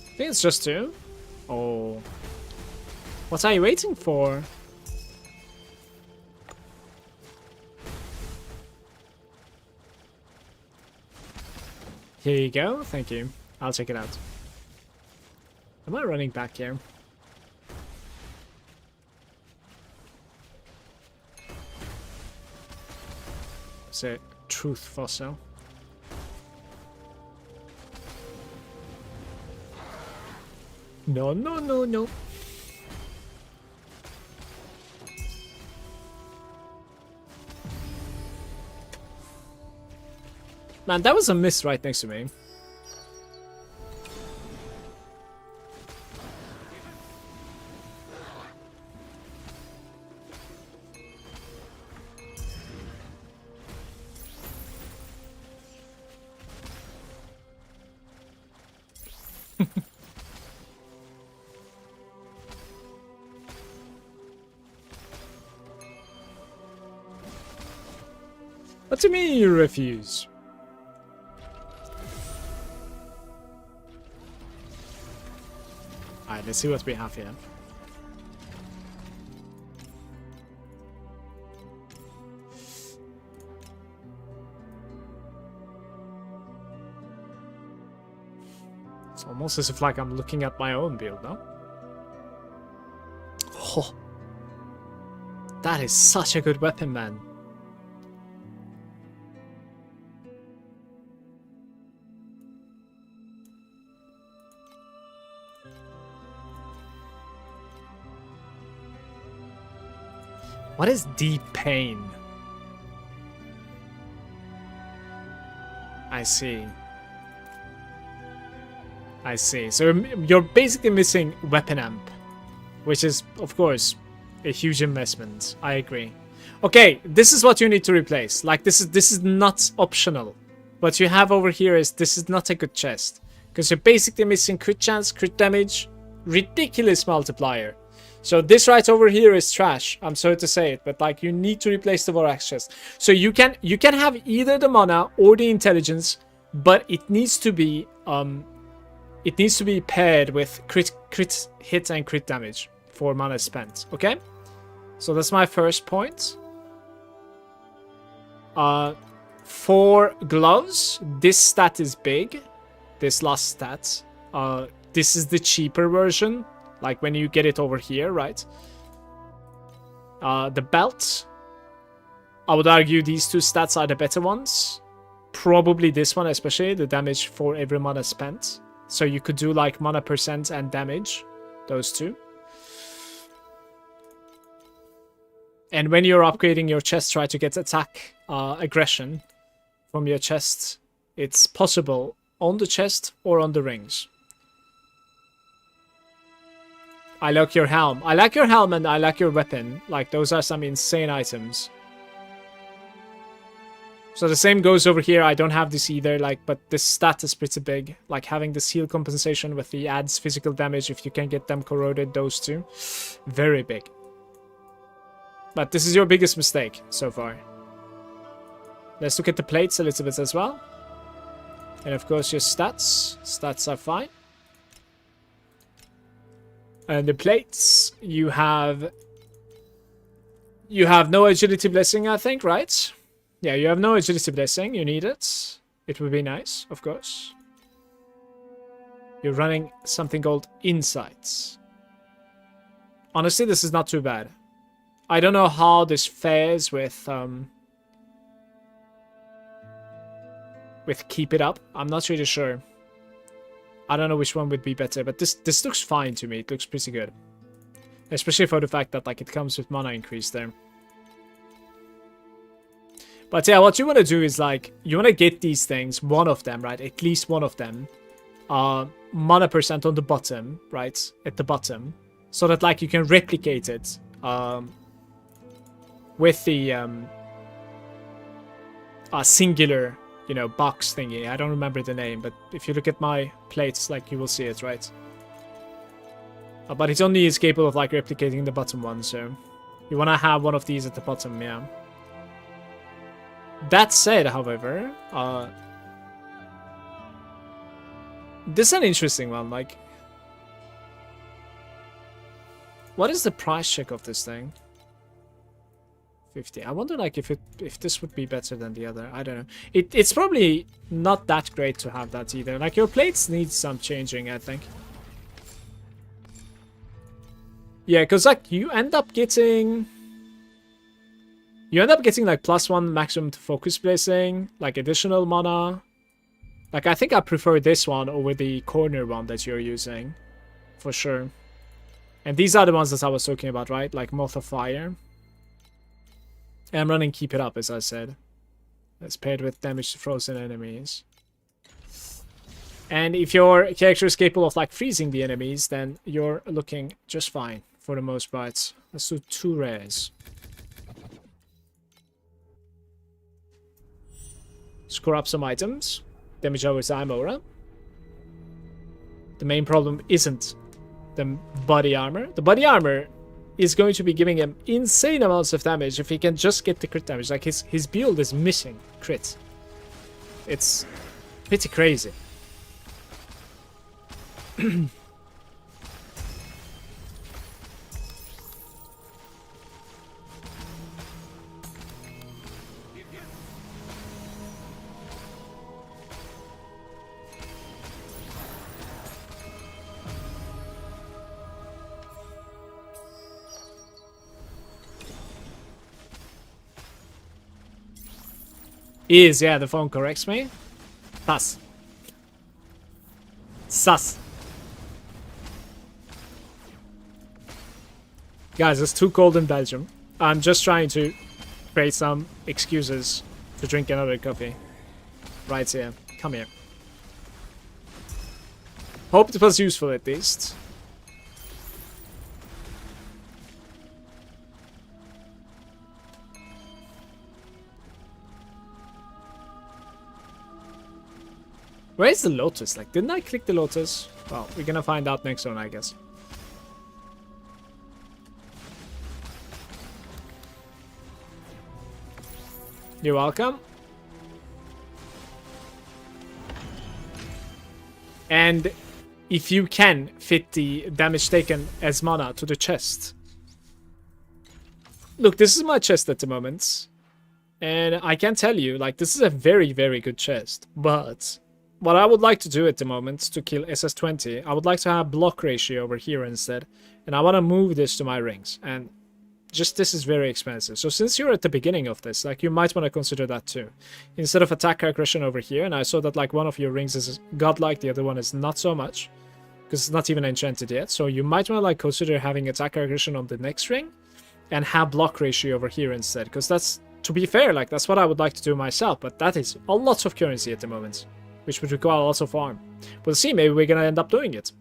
I think it's just 2. Oh. What are you waiting for? Here you go. Thank you. I'll check it out. Am I running back here? It's a truth fossil. No, no, no, no. Man, that was a miss right next to me. What do you mean you refuse? Alright, let's see what we have here. It's almost as if like I'm looking at my own build, no? Oh, that is such a good weapon, man. What is deep pain? I see. I see. So you're basically missing weapon amp, which is, of course, a huge investment. I agree. Okay, this is what you need to replace. Like, this is not optional. What you have over here is, this is not a good chest. Because you're basically missing crit chance, crit damage, ridiculous multiplier. So this right over here is trash. I'm sorry to say it, but like, you need to replace the Vorax chest. So you can have either the mana or the intelligence, but it needs to be paired with crit hit and crit damage for mana spent. Okay, so that's my first point. For gloves, this stat is big. This last stat. This is the cheaper version. Like when you get it over here, right? The belt. I would argue these two stats are the better ones. Probably this one, especially the damage for every mana spent. So you could do like mana percent and damage. Those two. And when you're upgrading your chest, try to get attack aggression from your chest. It's possible on the chest or on the rings. I like your helm. I like your helm and I like your weapon. Like, those are some insane items. So the same goes over here. I don't have this either, like, but this stat is pretty big. Like, having this heal compensation with the adds physical damage if you can get them corroded, those two. Very big. But this is your biggest mistake so far. Let's look at the plates a little bit as well. And of course your stats. Stats are fine. And the plates, you have no agility blessing, I think, right? Yeah, you have no agility blessing. You need it. It would be nice, of course. You're running something called insights. Honestly, this is not too bad. I don't know how this fares with keep it up. I'm not really sure. I don't know which one would be better, but this looks fine to me. It looks pretty good. Especially for the fact that like it comes with mana increase there. But yeah, what you want to do is like, you want to get these things, one of them, right? At least one of them. Mana percent on the bottom, right? At the bottom. So that like you can replicate it. With the singular, you know, box thingy. I don't remember the name, but if you look at my plates, like, you will see it, right? But it only is capable of like replicating the bottom one, so you want to have one of these at the bottom, yeah. That said, however, this is an interesting one. Like, what is the price check of this thing? 50. I wonder like if this would be better than the other. I don't know. It's probably not that great to have that either. Like, your plates need some changing, I think. Yeah, because like you end up getting like +1 maximum to focus placing, like additional mana. Like, I think I prefer this one over the corner one that you're using, for sure. And these are the ones that I was talking about, right? Like Moth of Fire. And I'm running Keep It Up, as I said. That's paired with damage to frozen enemies. And if your character is capable of like freezing the enemies, then you're looking just fine for the most part. Let's do 2 rares. Score up some items. Damage over time aura. The main problem isn't the body armor. The body armor is going to be giving him insane amounts of damage if he can just get the crit damage. Like, his build is missing crit. It's pretty crazy. Yeah, the phone corrects me. Sus. Sus. Guys, it's too cold in Belgium. I'm just trying to create some excuses to drink another coffee. Right here. Come here. Hope it was useful at least. Where's the lotus? Like, didn't I click the lotus? Well, we're gonna find out next one, I guess. You're welcome. And if you can fit the damage taken as mana to the chest. Look, this is my chest at the moment. And I can tell you, like, this is a very, very good chest. But what I would like to do at the moment to kill SS20, I would like to have block ratio over here instead. And I want to move this to my rings. And just this is very expensive. So since you're at the beginning of this, like, you might want to consider that too. Instead of attack aggression over here, and I saw that like one of your rings is godlike, the other one is not so much. Because it's not even enchanted yet. So you might want to like consider having attack aggression on the next ring. And have block ratio over here instead. Because that's, to be fair, like that's what I would like to do myself. But that is a lot of currency at the moment. Which would require lots of farm. We'll see, maybe we're gonna end up doing it.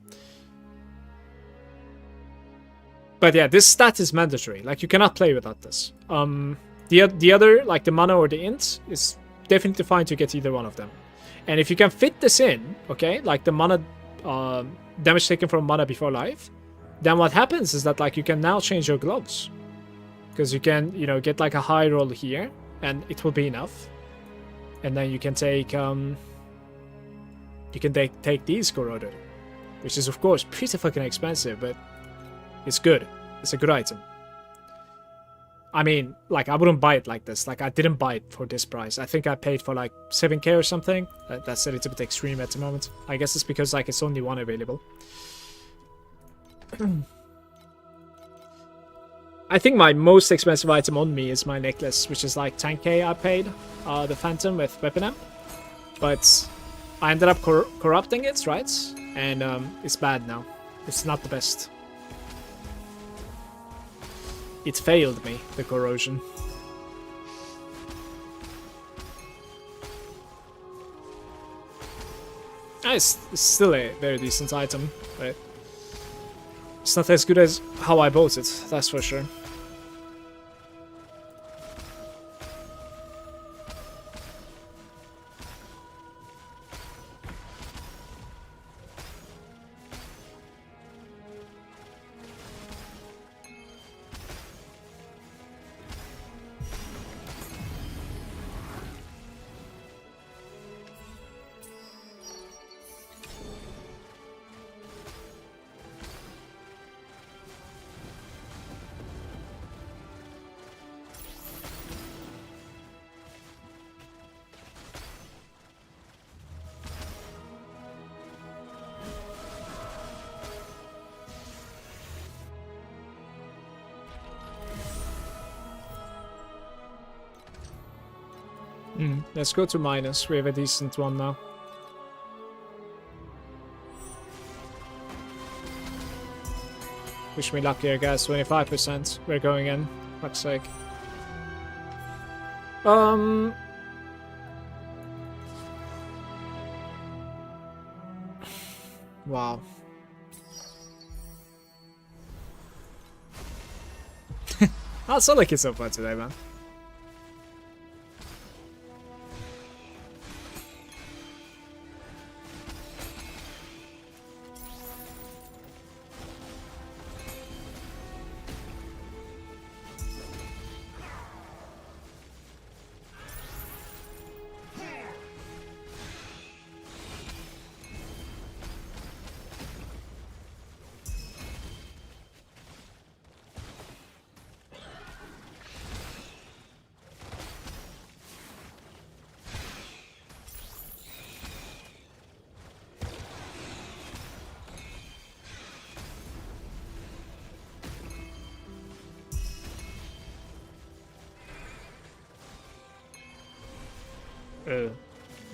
But yeah, this stat is mandatory. Like, you cannot play without this. The other, like the mana or the int, is definitely fine to get either one of them. And if you can fit this in, okay, like the mana, damage taken from mana before life, then what happens is that like you can now change your gloves. Because you can, you know, get like a high roll here, and it will be enough. And then you can take, take these corroded, which is of course pretty fucking expensive, but it's good. It's a good item. I mean, like, I wouldn't buy it like this. Like, I didn't buy it for this price. I think I paid for like 7k or something. That's a little bit extreme at the moment. I guess it's because like it's only one available. I think my most expensive item on me is my necklace, which is like 10k I paid. The Phantom with Weapon Amp. But I ended up corrupting it, right? And it's bad now. It's not the best. It failed me, the corrosion. It's still a very decent item, but it's not as good as how I bought it, that's for sure. Let's go to minus. We have a decent one now. Wish me luck here, guys. 25%. We're going in. Fuck's sake. Wow. That's all I can so far today, man.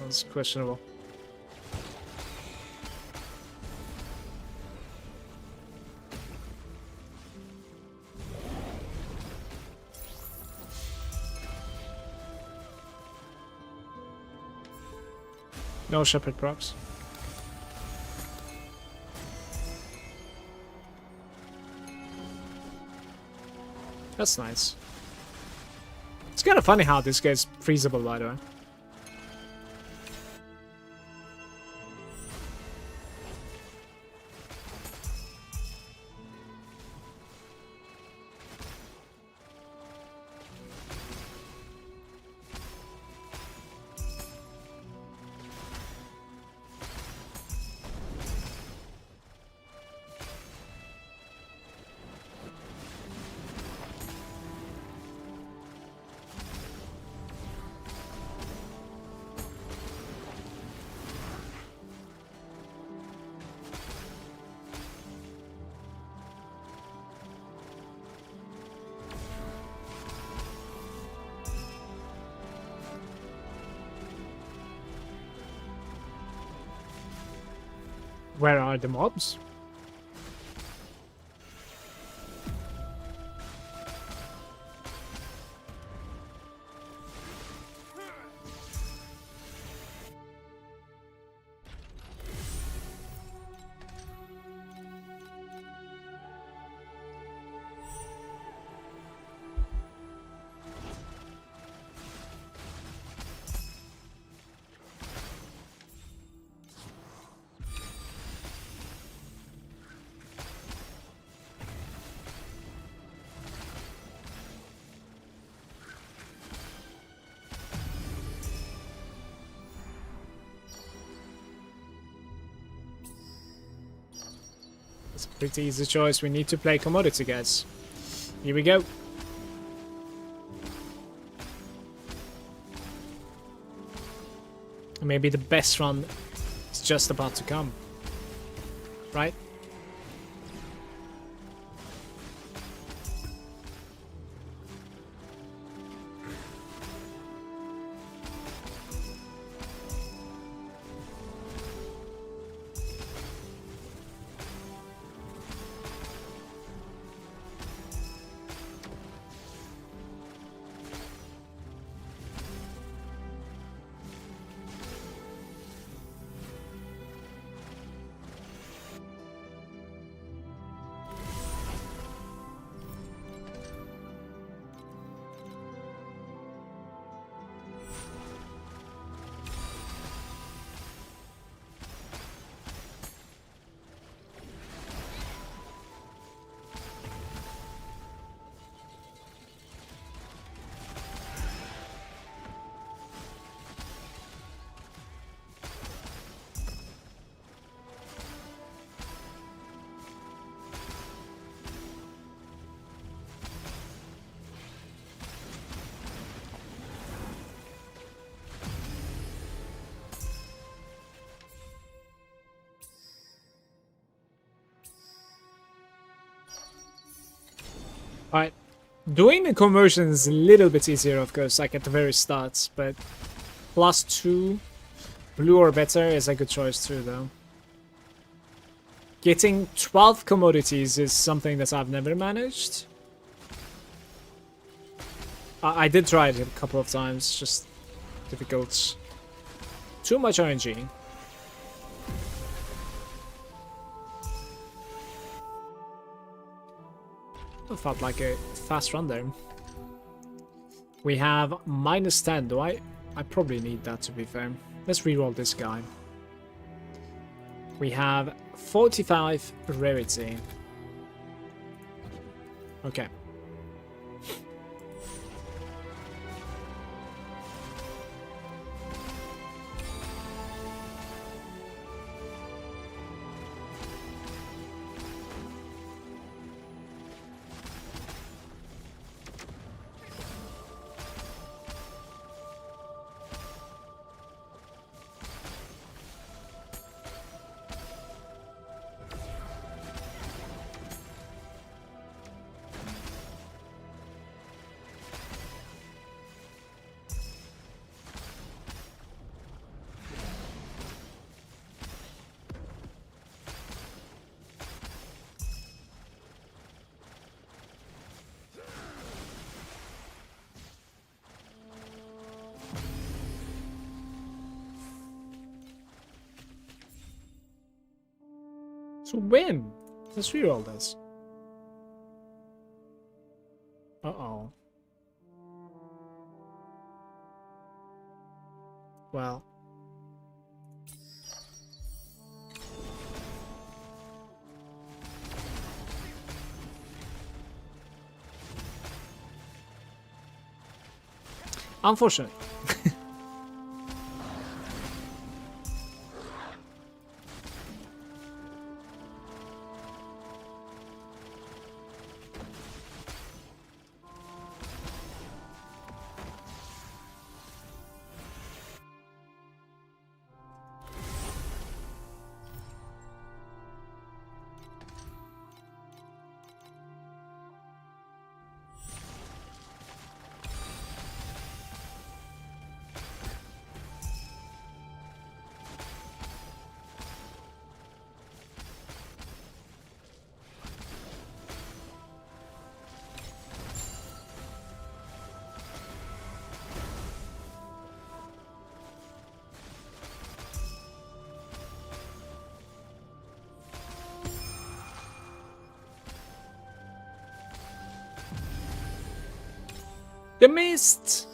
That's questionable. No shepherd procs. That's nice. It's kind of funny how this guy's freezable, by the way. Where are the mobs? It's a pretty easy choice. We need to play commodity, guys. Here we go. Maybe the best run is just about to come. Right? Alright. Doing the conversion is a little bit easier, of course, like at the very start, but +2 blue or better is a good choice too, though. Getting 12 commodities is something that I've never managed. I did try it a couple of times, just difficult. Too much RNG. It felt like a fast run there. We have -10. Do I probably need that, to be fair. Let's reroll this guy. We have 45 rarity. Okay. So win. Let's reroll this. Uh-oh. Well. Unfortunate. You missed!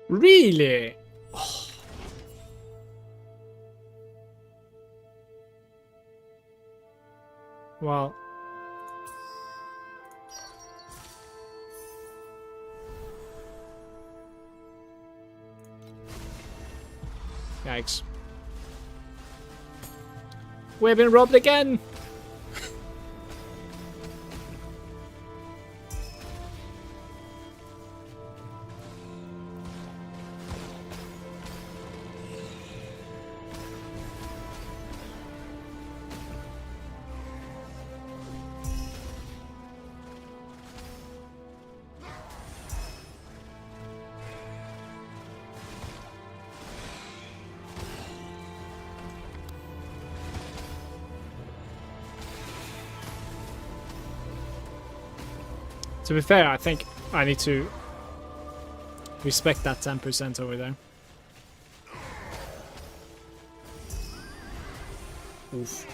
Really? Oh. Well. Yikes. We've been robbed again! To be fair, I think I need to respect that 10% over there. Oof.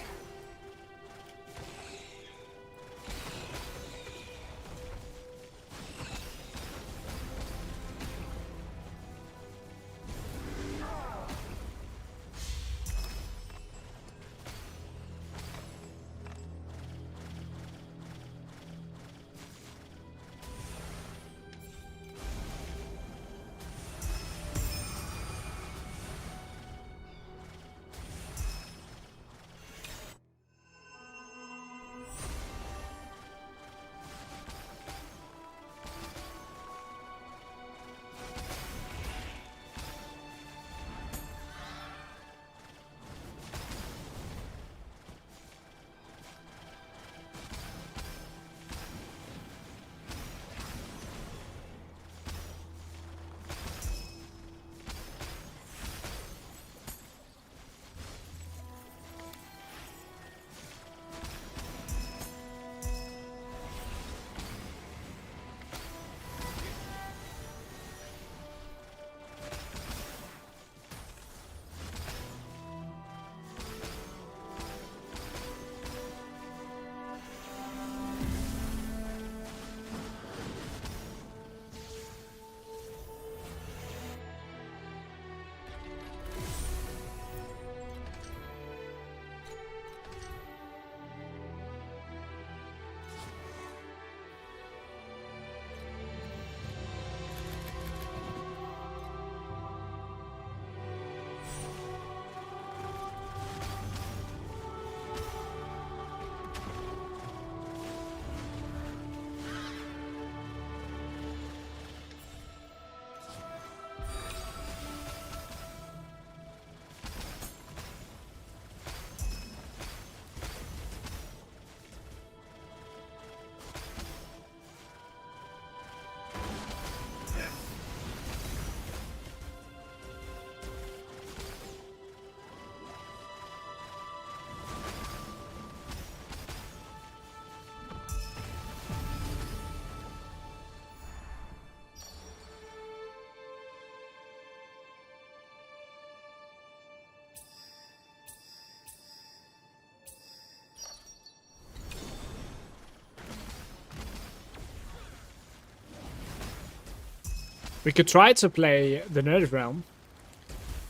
We could try to play the Netherrealm.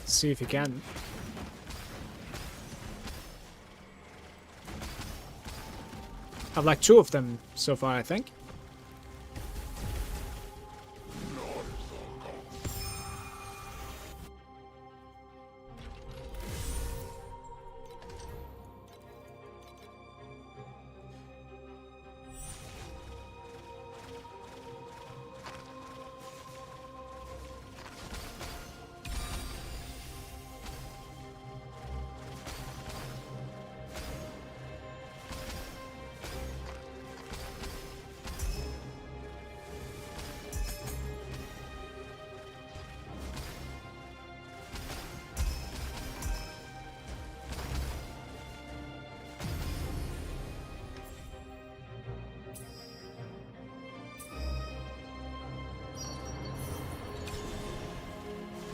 See if we can. I've like 2 of them so far, I think.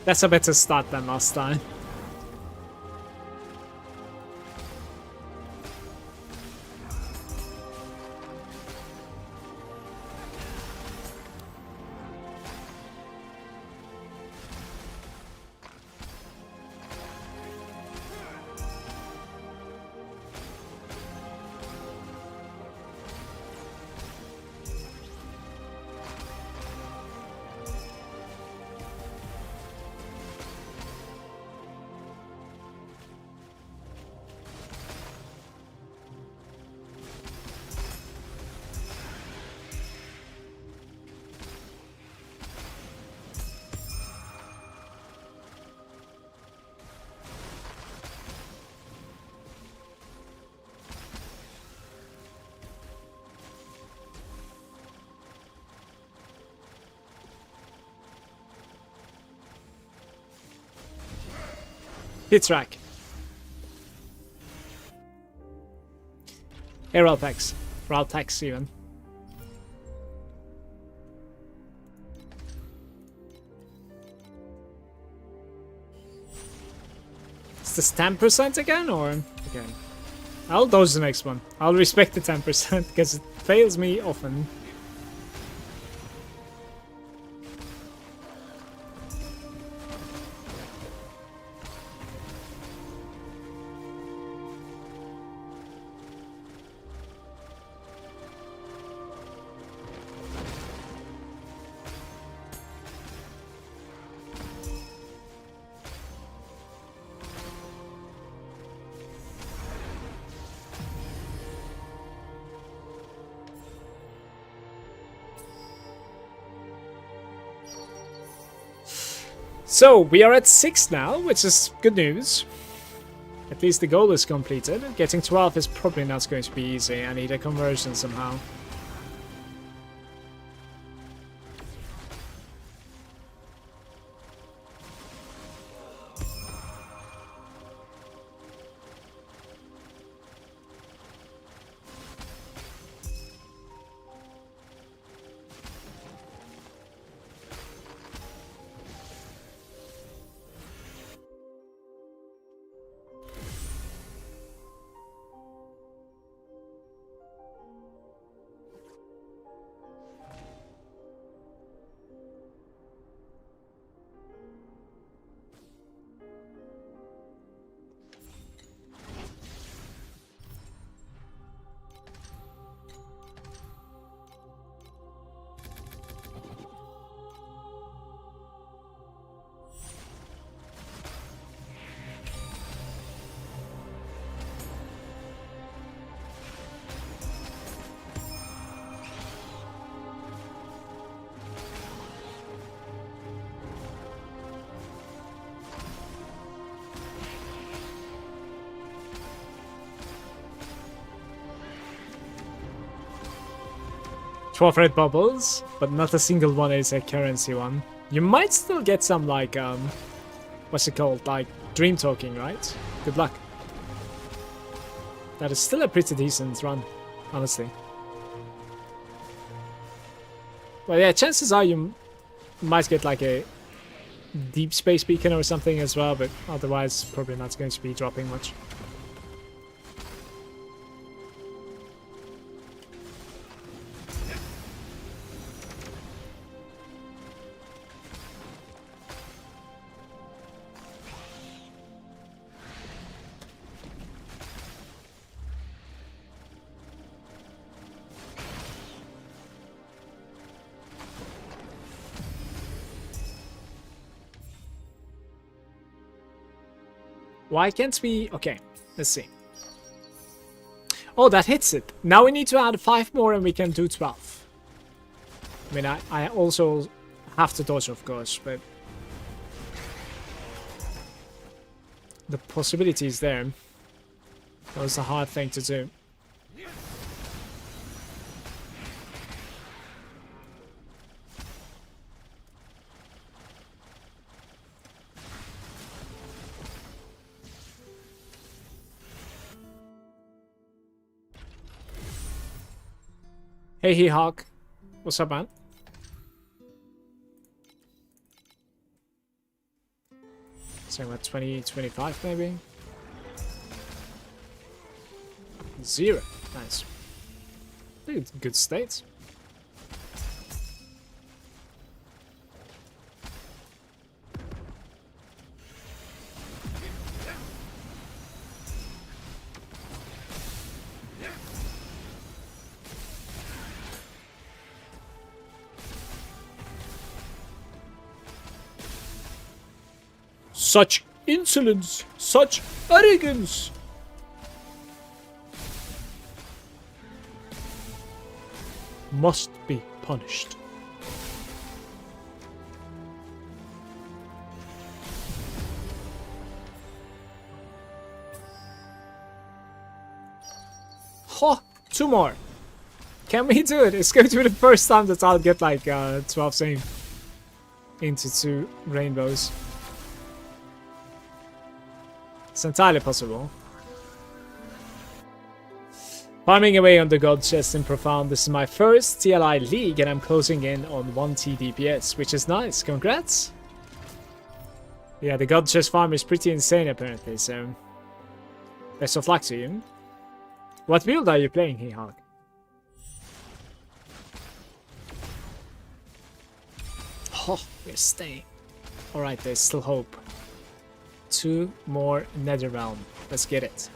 That's a better start than last time. Hit track. Aerial packs. Route packs even. Is this 10% again or? Okay. I'll dodge the next one. I'll respect the 10% because it fails me often. So, we are at 6 now, which is good news. At least the goal is completed. Getting 12 is probably not going to be easy. I need a conversion somehow. Twelve red bubbles, but not a single one is a currency one. You might still get some like what's it called? Like dream talking, right? Good luck. That is still a pretty decent run, honestly. Well, yeah, chances are you might get like a deep space beacon or something as well, but otherwise probably not going to be dropping much. Why can't we... Okay, let's see. Oh, that hits it. Now we need to add 5 more and we can do 12. I mean, I also have to dodge, of course, but... the possibility is there. That was a hard thing to do. Hey, Hawk. What's up, man? Saying about 20, 25 maybe? 0. Nice. Good state. Such insolence! Such arrogance! Must be punished. Ho! 2 more! Can we do it? It's going to be the first time that I'll get like 12 same into 2 rainbows. It's entirely possible. Farming away on the god chest in Profound. This is my first TLI league and I'm closing in on 1 TDPS, which is nice. Congrats! Yeah, the god chest farm is pretty insane apparently, so... best of luck to you. What build are you playing, He-Hawk? Oh, we're staying. Alright, there's still hope. 2 more Netherrealm. Let's get it.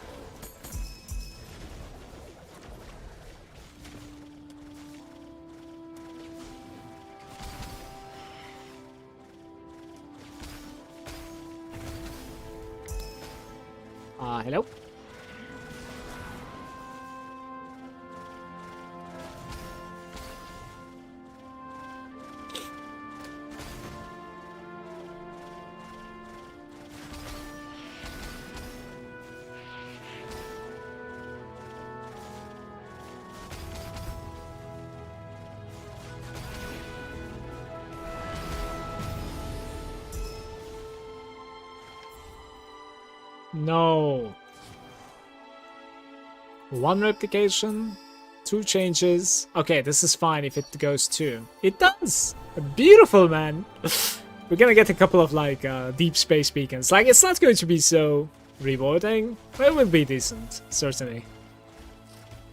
Hello? No. 1 replication, 2 changes. Okay, this is fine if it goes 2. It does! Beautiful, man! We're gonna get a couple of like deep space beacons. Like, it's not going to be so rewarding, but it will be decent, certainly.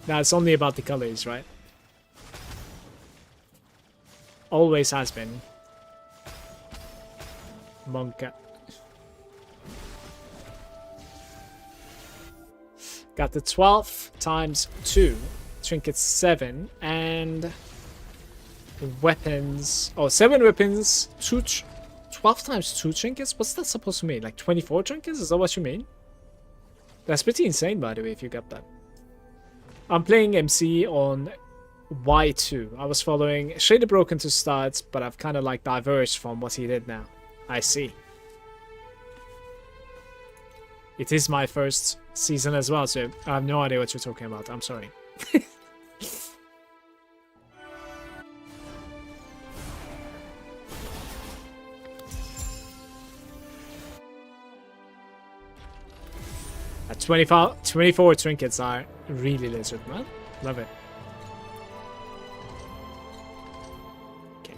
Now, it's only about the colors, right? Always has been. Monka. Got the 12 times 2. Trinkets 7. And weapons. Oh, 7 weapons. 12 times 2 trinkets? What's that supposed to mean? Like 24 trinkets? Is that what you mean? That's pretty insane, by the way, if you got that. I'm playing MC on Y2. I was following Shady Broken to start, but I've kind of like diverged from what he did now. I see. It is my first season as well, so I have no idea what you're talking about. I'm sorry. At 24 trinkets are really legit, man. Love it. Okay.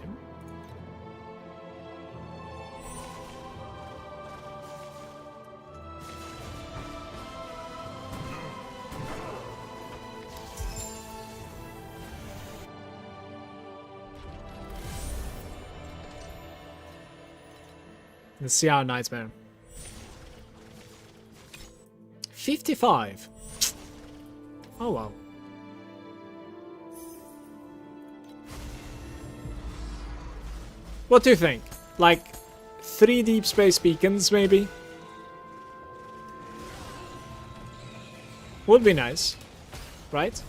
Let's see our nightmare. 55. Oh wow. What do you think? Like 3 deep space beacons maybe? Would be nice, right?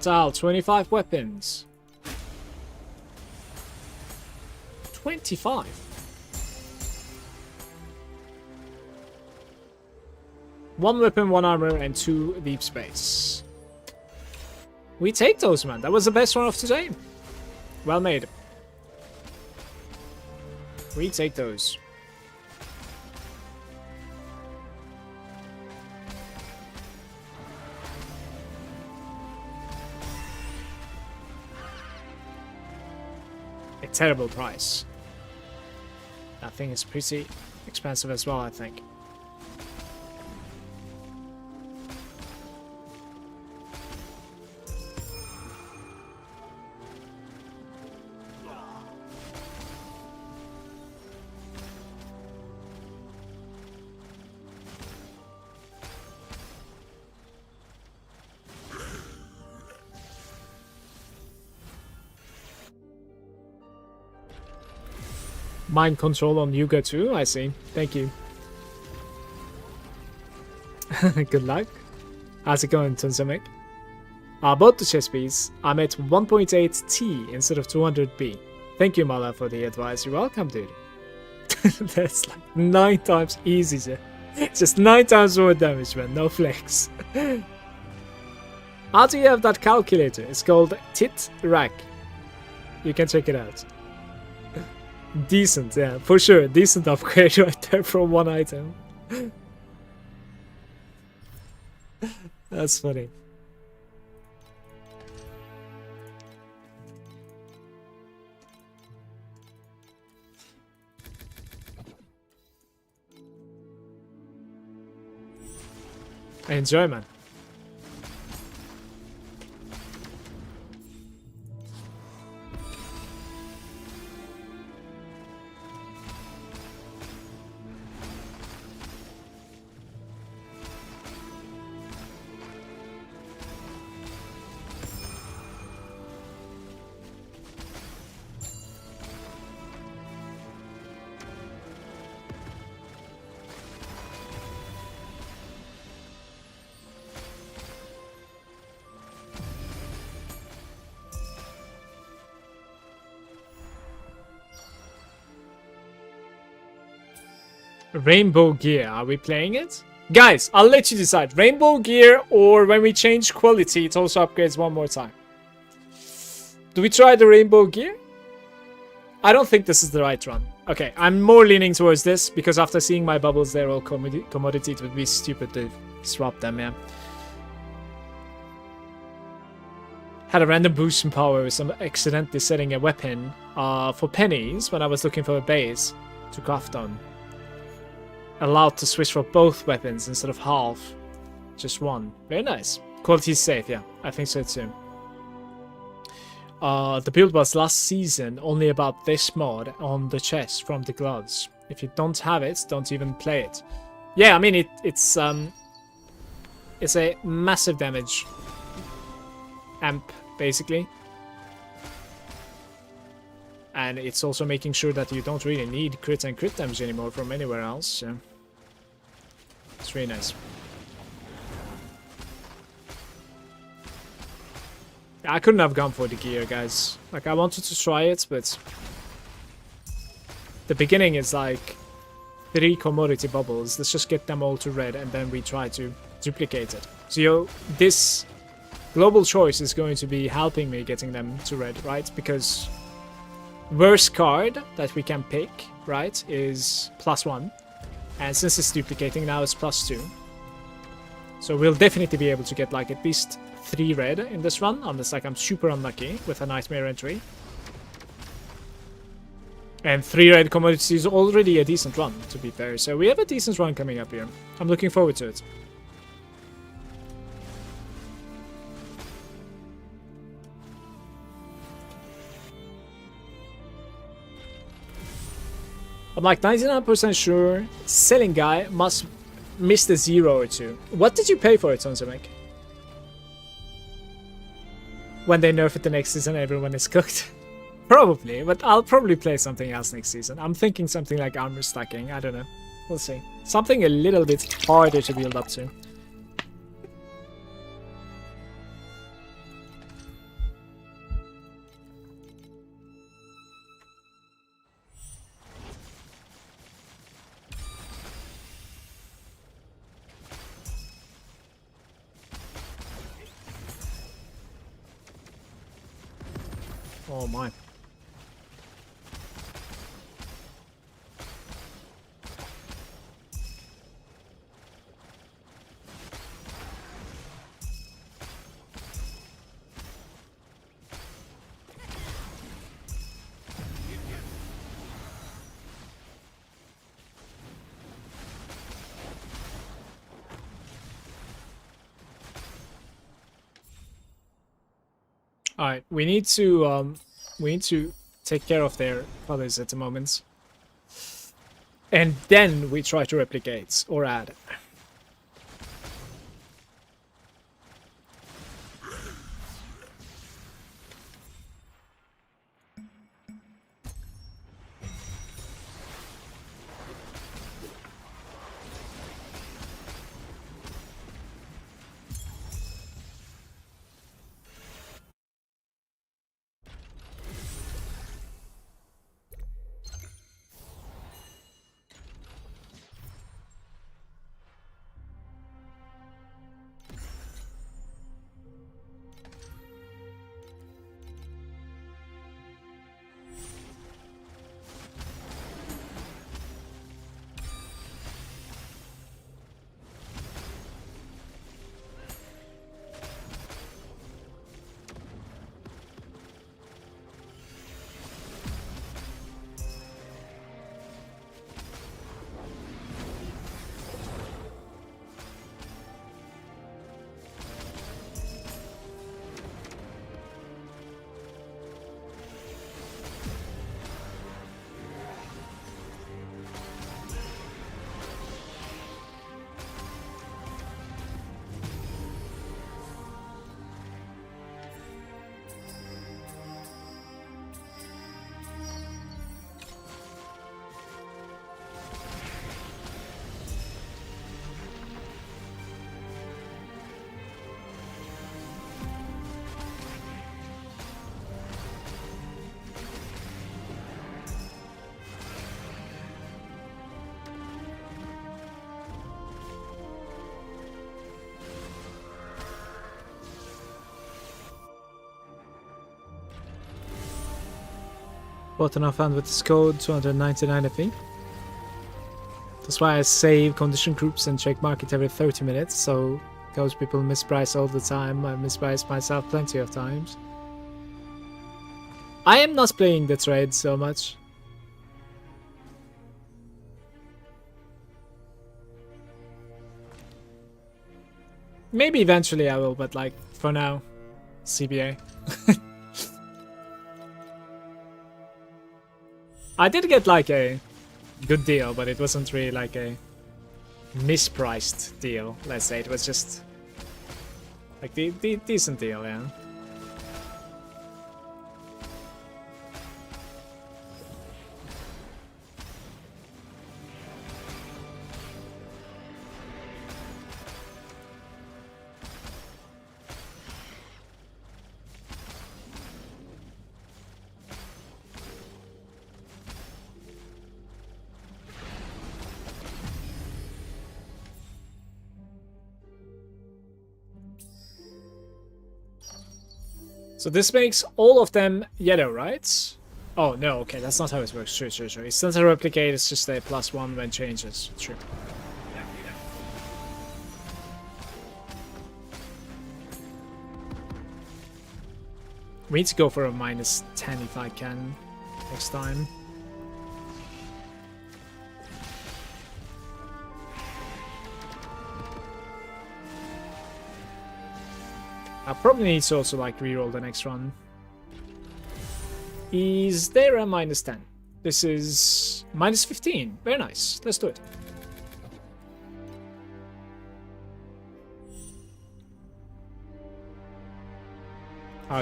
Total, 25 weapons. 25. One weapon, one armor, and 2 deep space. We take those, man. That was the best one of today. Well made. We take those. A terrible price. That thing is pretty expensive as well, I think. Mind control on Yuga too, I see. Thank you. Good luck. How's it going, Tunsamek? About the chess piece, I'm at 1.8T instead of 200B. Thank you, Mala, for the advice. You're welcome, dude. That's like 9 times easier. Just 9 times more damage, man. No flex. How do you have that calculator? It's called TitRack. You can check it out. Decent, yeah, for sure. Decent upgrade right there from one item. That's funny. Enjoy, man. Rainbow Gear, are we playing it? Guys, I'll let you decide. Rainbow Gear, or when we change quality, it also upgrades one more time. Do we try the Rainbow Gear? I don't think this is the right run. Okay, I'm more leaning towards this, because after seeing my bubbles, they're all commodity. It would be stupid to swap them, yeah. Had a random boost in power with some accidentally setting a weapon for pennies when I was looking for a base to craft on. Allowed to switch for both weapons instead of half. Just one. Very nice. Quality is safe, yeah. I think so too. The build was last season only about this mod on the chest from the gloves. If you don't have it, don't even play it. Yeah, I mean it's a massive damage amp, basically. And it's also making sure that you don't really need crit and crit damage anymore from anywhere else. So it's really nice. I couldn't have gone for the gear, guys. Like, I wanted to try it, but the beginning is like 3 commodity bubbles. Let's just get them all to red, and then we try to duplicate it. So this global choice is going to be helping me getting them to red, right? Because worst card that we can pick, right, is +1. And since it's duplicating, now it's +2. So we'll definitely be able to get like at least 3 red in this run, unless like I'm super unlucky with a nightmare entry. And 3 red commodities is already a decent run, to be fair. So we have a decent run coming up here. I'm looking forward to it. I'm like 99% sure selling guy must miss the 0 or 2. What did you pay for it, Sonsomek? When they nerf it the next season, everyone is cooked. Probably, but I'll probably play something else next season. I'm thinking something like armor stacking. I don't know. We'll see. Something a little bit harder to build up to. Oh my. Alright, we need to take care of their colors at the moment. And then we try to replicate or add. Bought enough found with this code, 299 I think. That's why I save condition groups and check market every 30 minutes, so those people misprice all the time. I misprice myself plenty of times. I am not playing the trade so much. Maybe eventually I will, but like, for now, CBA. I did get like a good deal, but it wasn't really like a mispriced deal, let's say. It was just like the decent deal, yeah. So this makes all of them yellow, right? Oh, no, okay, that's not how it works. True. It's not a replicate, it's just a +1 when changes. True. We need to go for a -10 if I can next time. I probably need to also like reroll the next run. Is there a -10? This is -15. Very nice. Let's do it.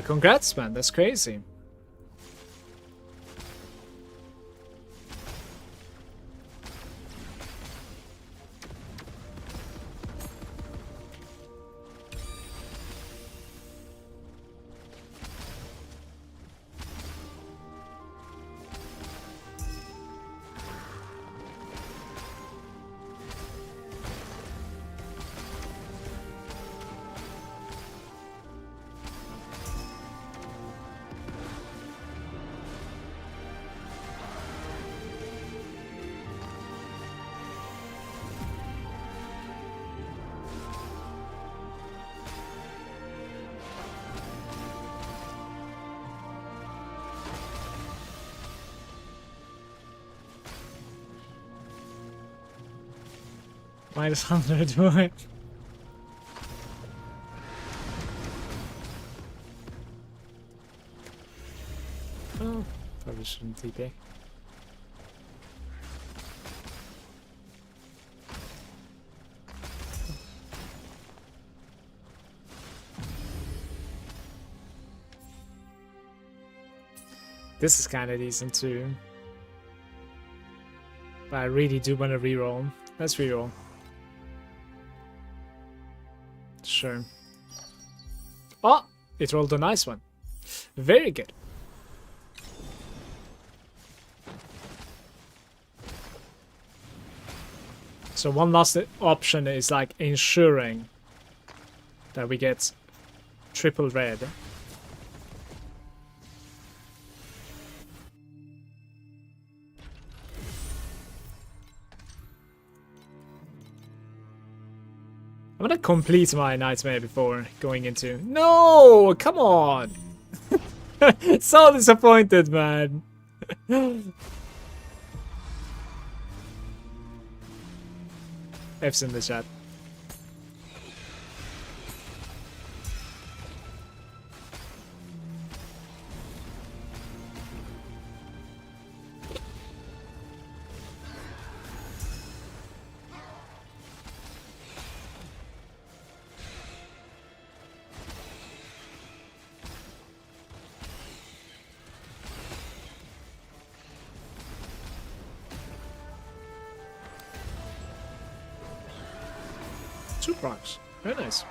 Congrats, man. That's crazy. -100, boy. Oh, probably shouldn't TP. This is kind of decent too. But I really do want to reroll. Let's reroll. Sure. Oh, it rolled a nice one. Very good. So one last option is like ensuring that we get triple red. I'm gonna complete my nightmare before going into... No! Come on! So disappointed, man. F's in the chat. Two procs. Very nice.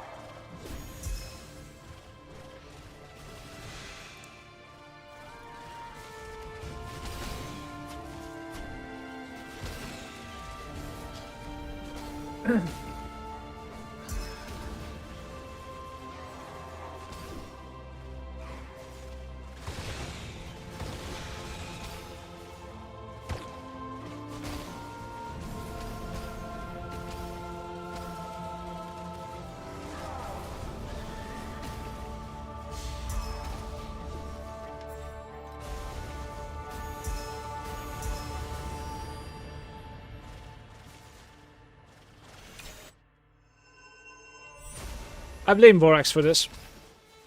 I blame Vorax for this.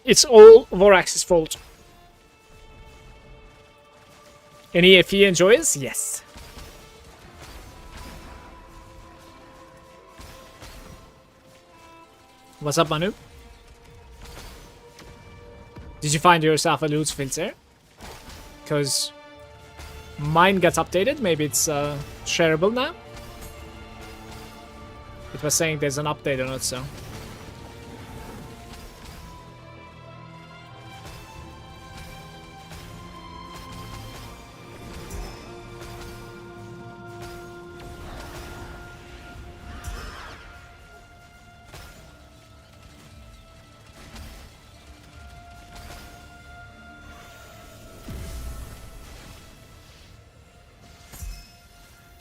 It's all Vorax's fault. And if he enjoys, yes. What's up, Manu? Did you find yourself a loot filter? Because mine gets updated. Maybe it's shareable now. It was saying there's an update on it, so.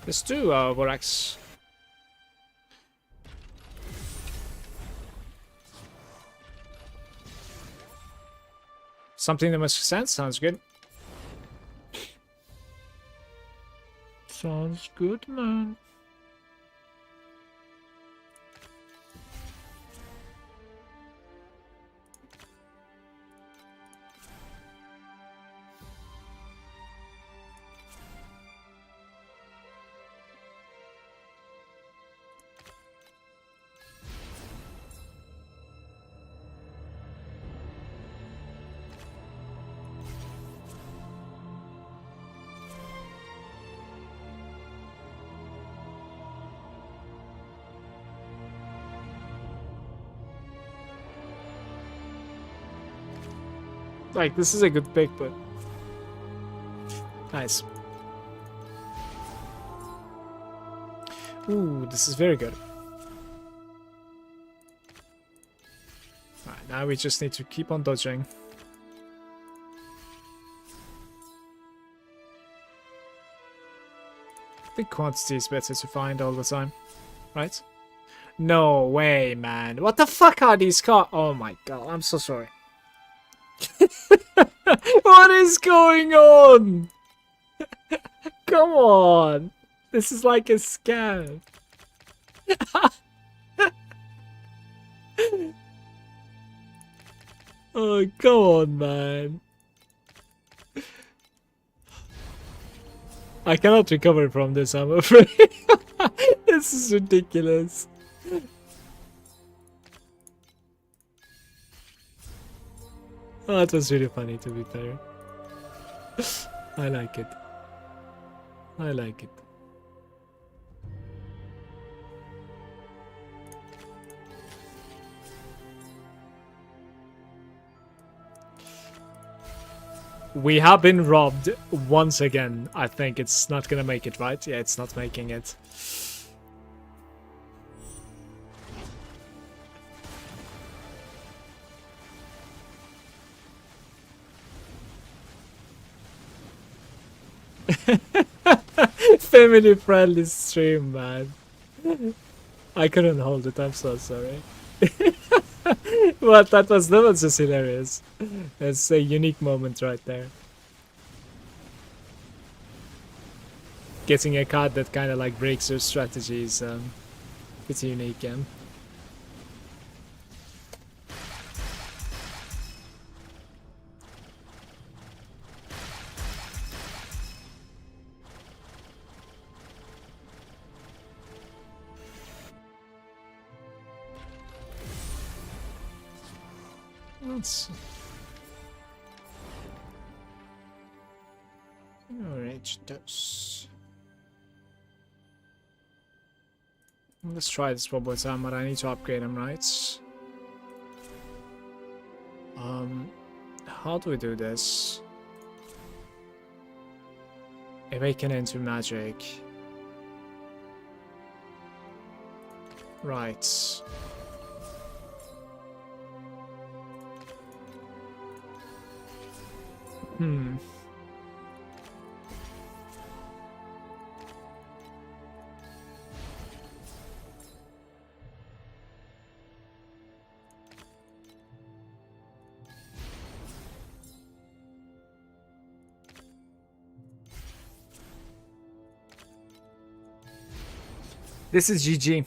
Let's do Vorax. Something that makes sense. Sounds good. Sounds good, man. Like, this is a good pick, but... Nice. Ooh, this is very good. Alright, now we just need to keep on dodging. I think quantity is better to find all the time, right? No way, man. What the fuck are these cars? Oh my god, I'm so sorry. What is going on? Come on. This is like a scam. Oh, come on, man. I cannot recover from this, I'm afraid. This is ridiculous. Oh, that was really funny, to be fair. I like it. I like it. We have been robbed once again. I think it's not gonna make it, right? Yeah, it's not making it. Family friendly stream, man. I couldn't hold it, I'm so sorry. But that was just hilarious. It's a unique moment right there. Getting a card that kind of like breaks your strategies, it's unique, yeah. Alright, dose. Let's try this one more time, but I need to upgrade him, right? How do we do this? Awaken into magic. Right. This is GG.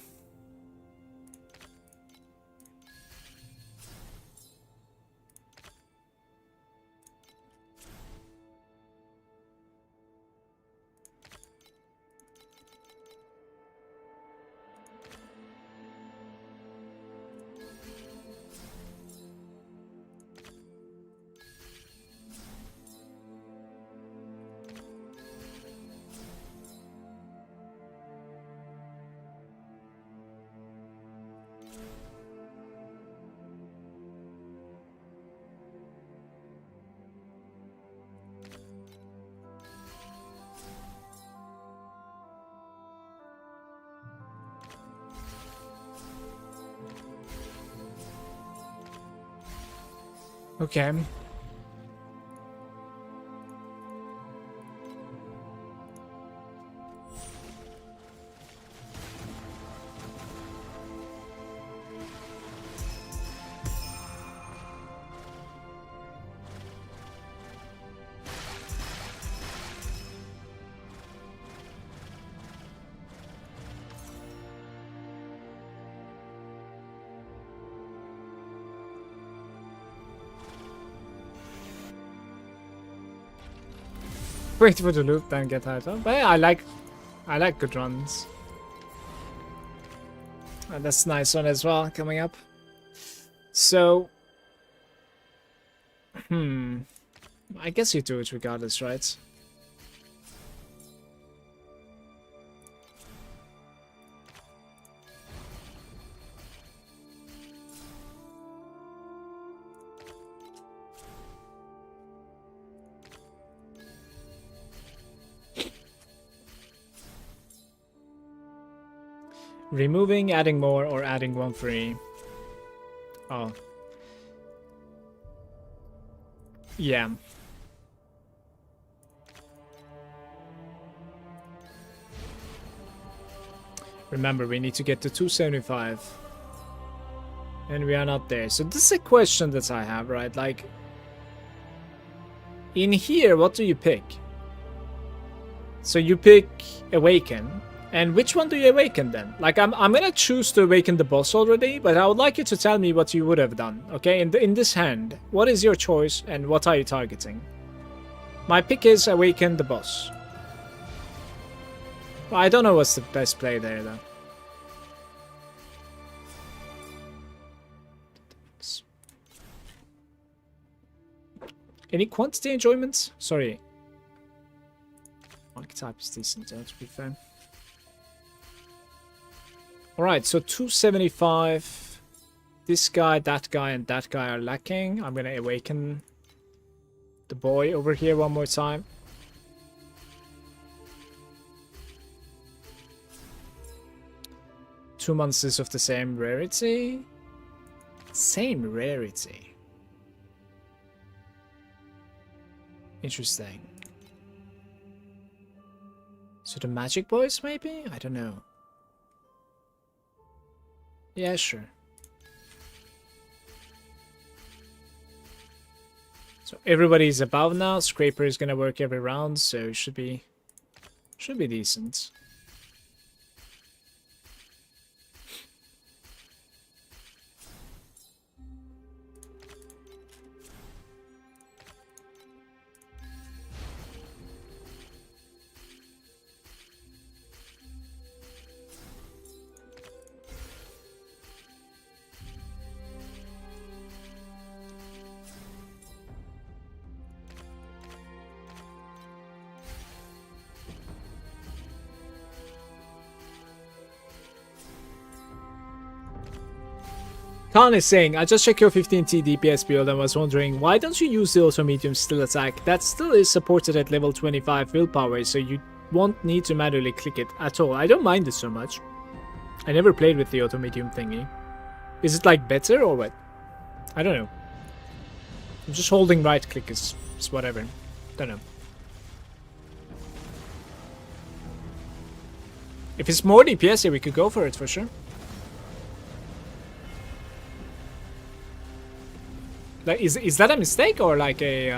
Okay. Wait for the loop, then get out of. But yeah, I like good runs. And that's a nice one as well coming up. So, I guess you do it regardless, right? Removing, adding more, or adding one free. Oh. Yeah. Remember, we need to get to 275. And we are not there. So this is a question that I have, right? Like, in here, what do you pick? So you pick Awaken. And which one do you awaken then? Like, I'm gonna choose to awaken the boss already, but I would like you to tell me what you would have done, okay? In this hand, what is your choice and what are you targeting? My pick is awaken the boss. Well, I don't know what's the best play there, though. Any quantity enjoyments? Sorry. Archetype is decent, though, to be fair. Alright, so 275. This guy, and that guy are lacking. I'm gonna awaken the boy over here one more time. Two monsters of the same rarity. Same rarity. Interesting. So the magic boys, maybe? I don't know. Yeah, sure. So everybody's above now. Scraper is gonna work every round, so it should be decent. Khan is saying, I just checked your 15T DPS build and was wondering, why don't you use the auto medium still attack? That still is supported at level 25 willpower, so you won't need to manually click it at all. I don't mind it so much. I never played with the auto medium thingy. Is it like better or what? I don't know. I'm just holding right click is whatever. Don't know. If it's more DPS, yeah, we could go for it for sure. Like, is that a mistake or like a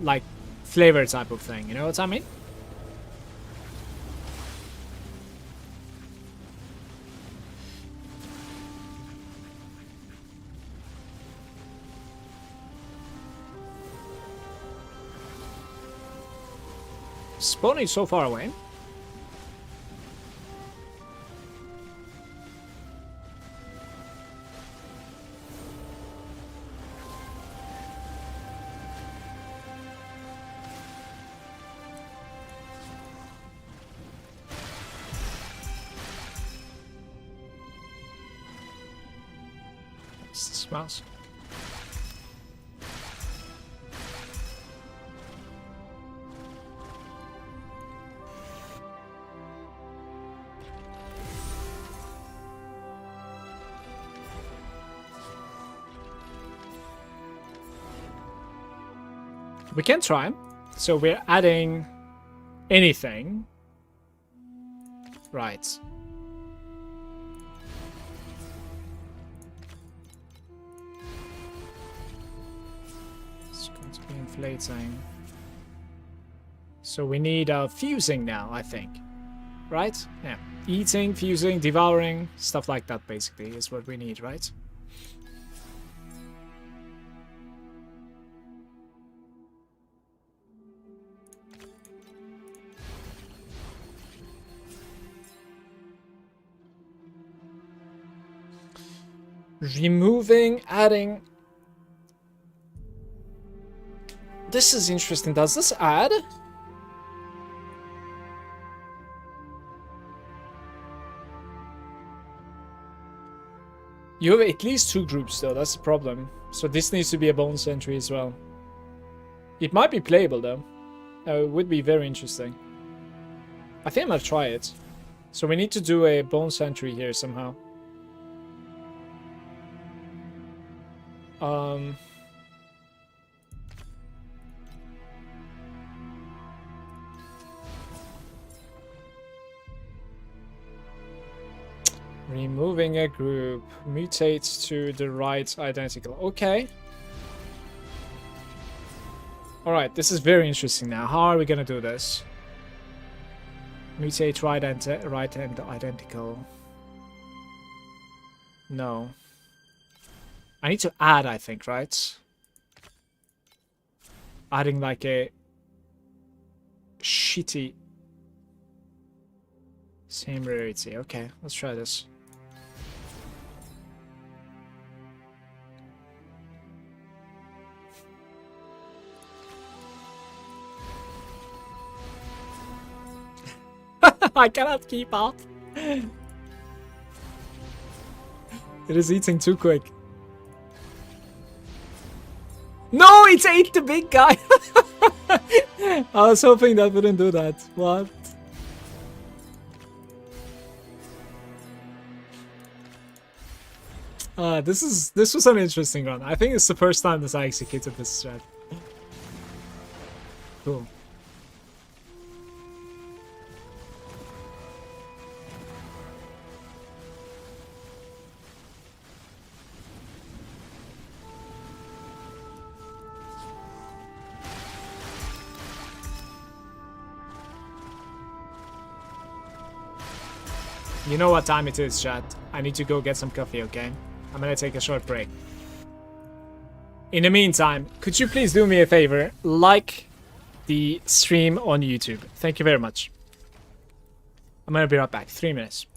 like flavor type of thing? You know what I mean? Spawn is so far away. Mouse. We can try. So we're adding anything. Right. Inflating. So we need fusing now, I think. Right? Yeah. Eating, fusing, devouring, stuff like that basically is what we need, right? Removing, adding. This is interesting. Does this add? You have at least 2 groups though, that's the problem. So this needs to be a bonus entry as well. It might be playable though. It would be very interesting. I think I'm gonna try it. So we need to do a bone sentry here somehow. Removing a group mutates to the right identical. Okay. Alright, this is very interesting now. How are we gonna do this? Mutate right and identical. No. I need to add, I think, right? Adding like a shitty same rarity. Okay, let's try this. I cannot keep up. It is eating too quick. No, it ate the big guy. I was hoping that wouldn't do that. What? This was an interesting run. I think it's the first time that I executed this strat. Cool. You know what time it is, chat. I need to go get some coffee, okay? I'm gonna take a short break. In the meantime, could you please do me a favor? Like the stream on YouTube. Thank you very much. I'm gonna be right back. 3 minutes.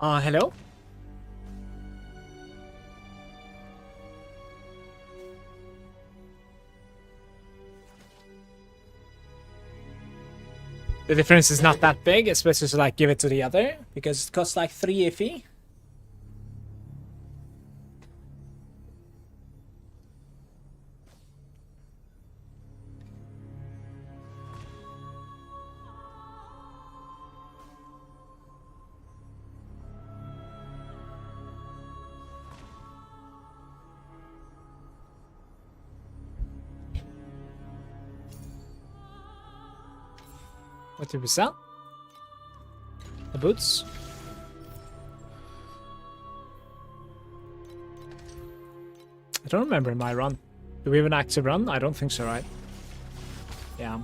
Hello? The difference is not that big, especially to like give it to the other, because it costs like 3 iffy. What did we sell? The boots? I don't remember my run. Do we have an active run? I don't think so, right? Yeah.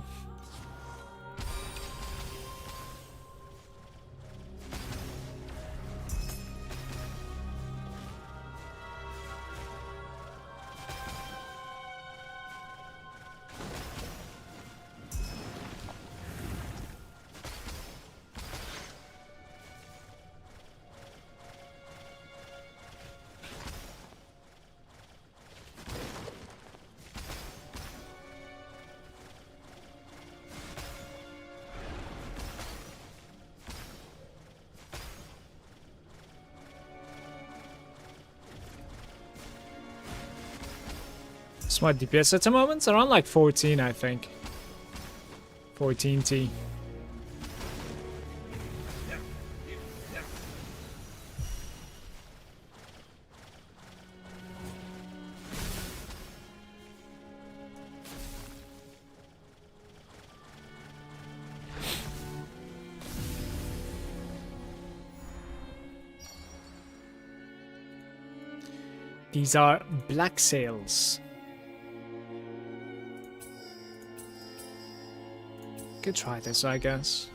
What's my DPS at the moment? Around like 14, I think. 14T. These are black sails. Could try this, I guess.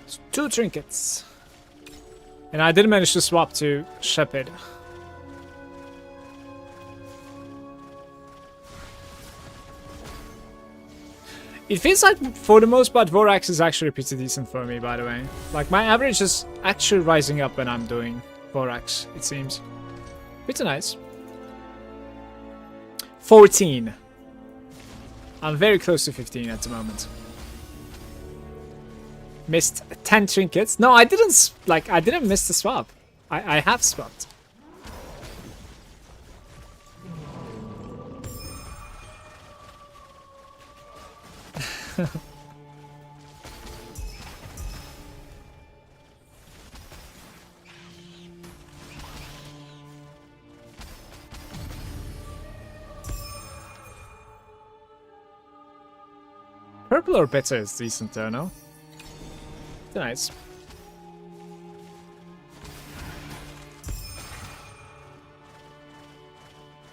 It's 2 trinkets. And I did manage to swap to Shepherd. It feels like, for the most part, Vorax is actually pretty decent for me, by the way. Like, my average is actually rising up when I'm doing Vorax, it seems. Pretty nice. 14. I'm very close to 15 at the moment. Missed 10 trinkets. No, I didn't, like, I didn't miss the swap. I have swapped. Purple or bitter is decent though, no? Nice.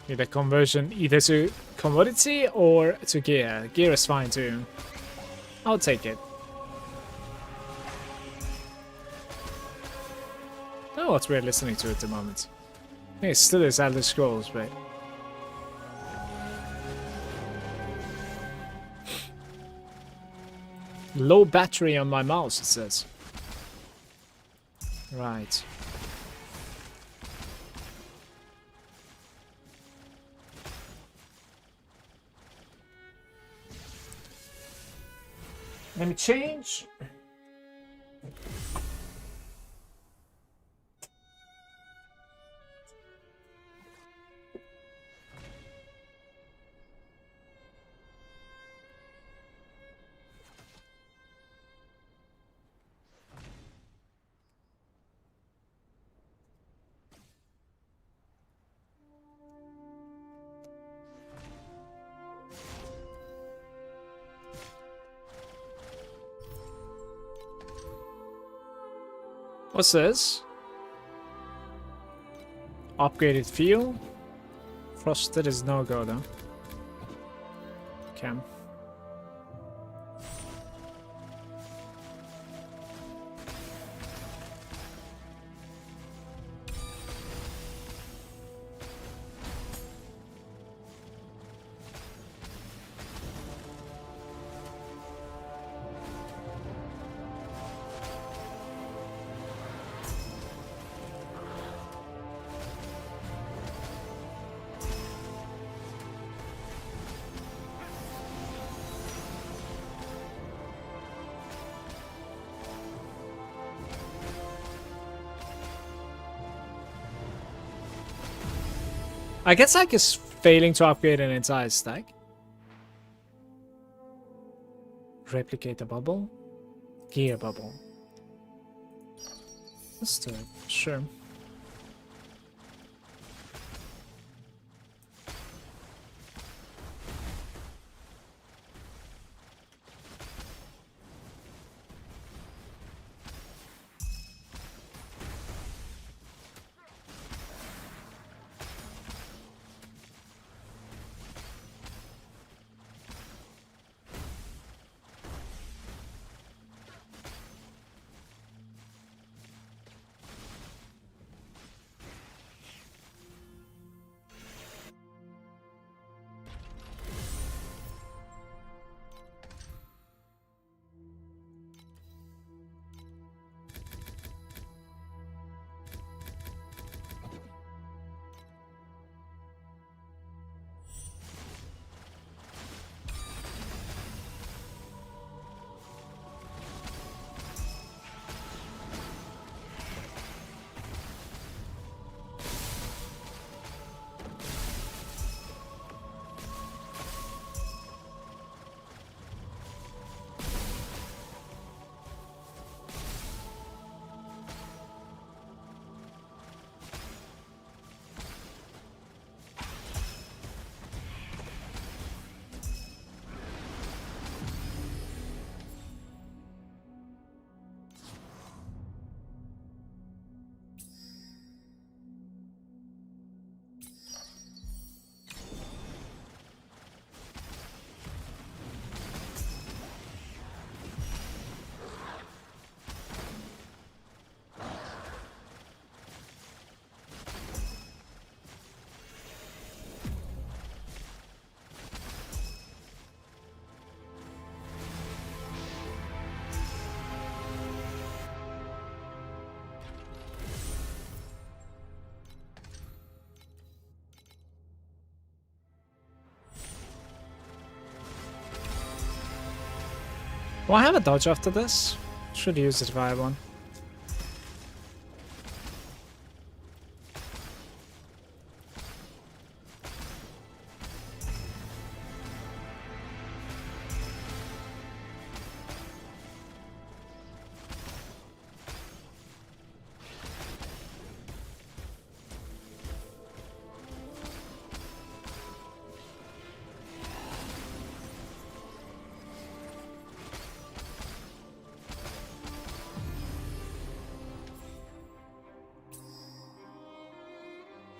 Need a conversion either to commodity or to gear. Gear is fine too. I'll take it. I don't know what we're listening to at the moment. I think it still is Elder Scrolls, but... Low battery on my mouse, it says. Right. Let me change. What's this? Upgraded fuel. Frosted is no go though. Cam. I guess like is failing to upgrade an entire stack. Replicate a bubble. Gear bubble. Let's do it. Sure. Will I have a dodge after this? Should use it if I have one.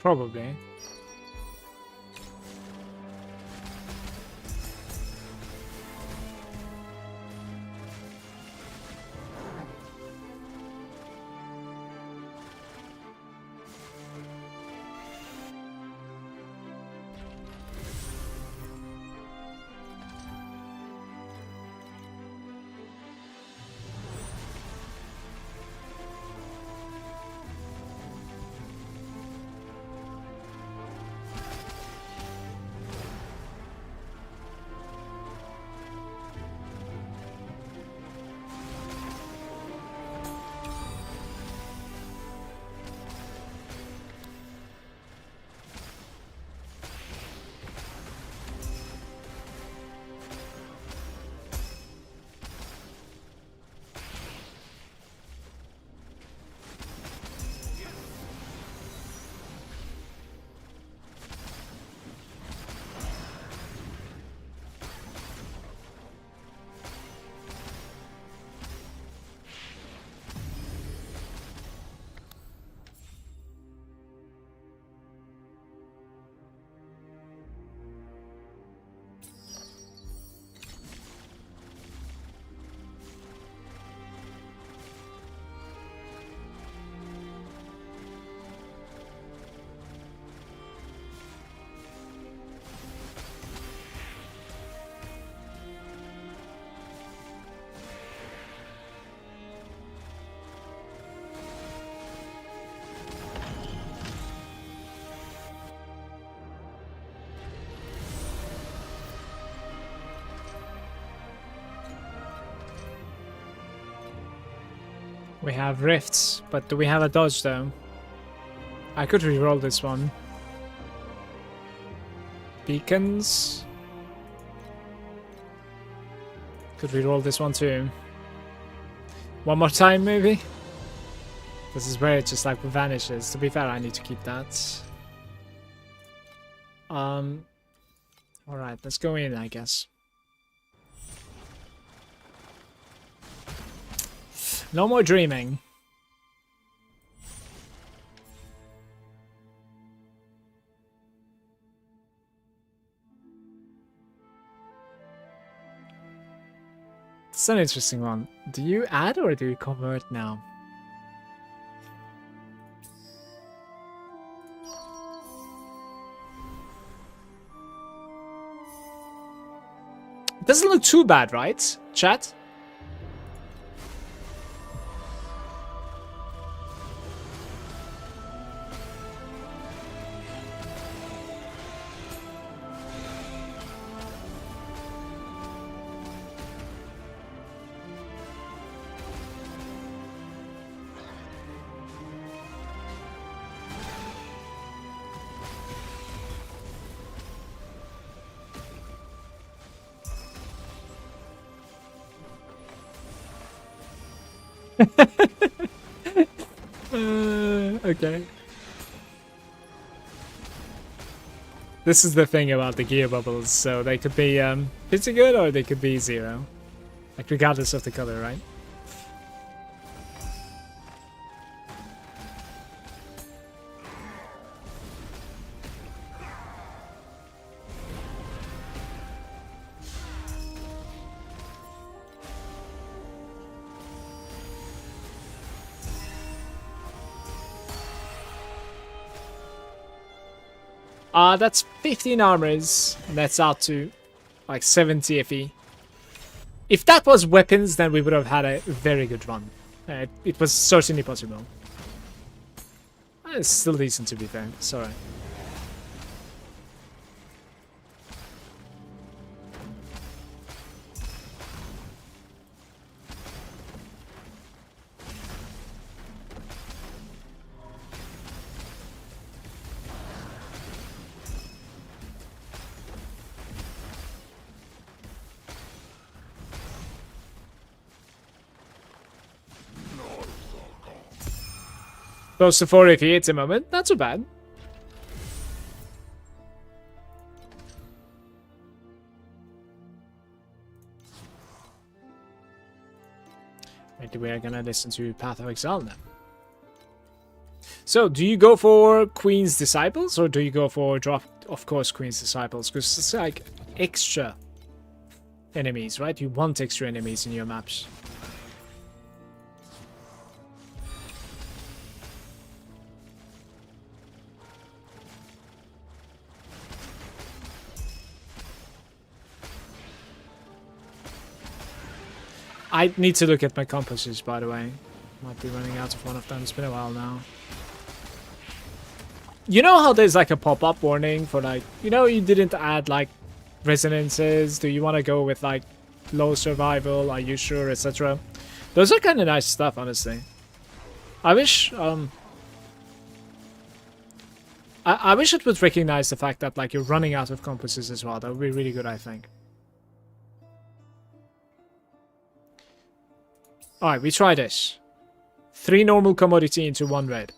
Probably. We have rifts, but do we have a dodge though? I could reroll this one. Beacons. Could we roll this one too? One more time, maybe? This is where it just like vanishes. To be fair, I need to keep that. Alright, let's go in, I guess. No more dreaming. It's an interesting one. Do you add or do you convert now? It doesn't look too bad, right, chat? Okay. This is the thing about the gear bubbles, so they could be pretty good or they could be zero. Like regardless of the color, right? That's 15 armors, and that's out to like 70 FE. If that was weapons, then we would have had a very good run. It was certainly possible. It's still decent to be fair, it's alright. Close to 4 FE at the moment, not too bad. Maybe we are gonna listen to Path of Exile now. So, do you go for Queen's Disciples or do you go for drop, of course, Queen's Disciples? Because it's like extra enemies, right? You want extra enemies in your maps. I need to look at my compasses, by the way. Might be running out of one of them. It's been a while now. You know how there's like a pop-up warning for like, you know, you didn't add like resonances. Do you want to go with like low survival? Are you sure, etc.? Those are kind of nice stuff, honestly. I wish I wish it would recognize the fact that like you're running out of compasses as well. That would be really good, I think. Alright, we try this. 3 normal commodity into 1 red.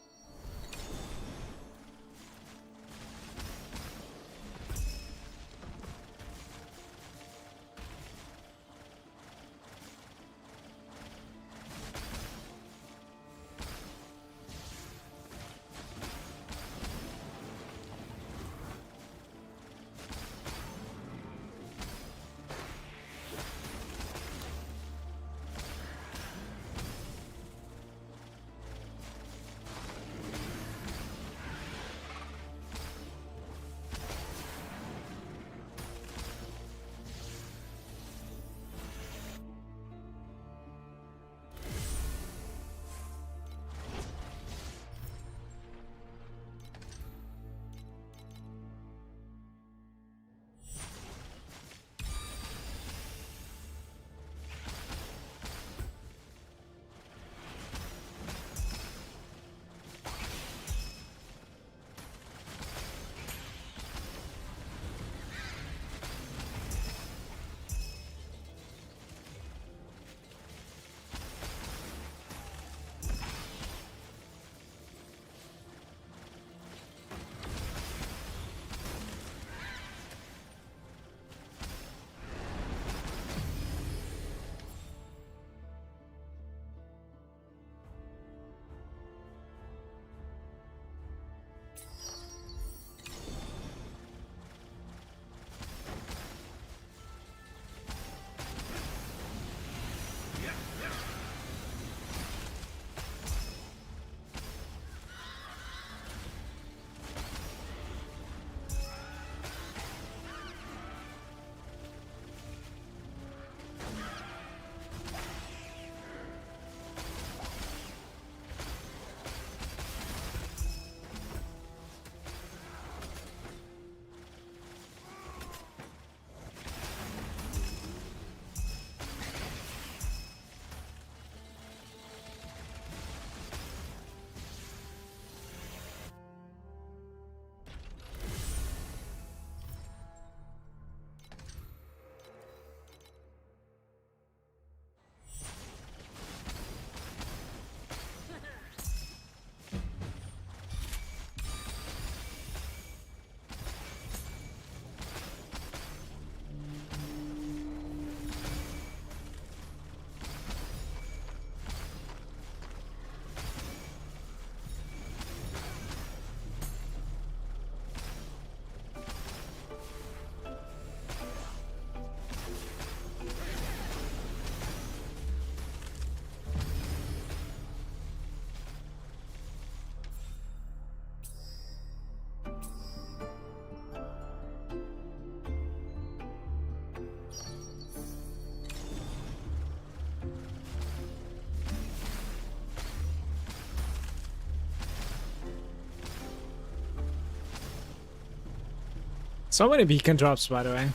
So many beacon drops, by the way.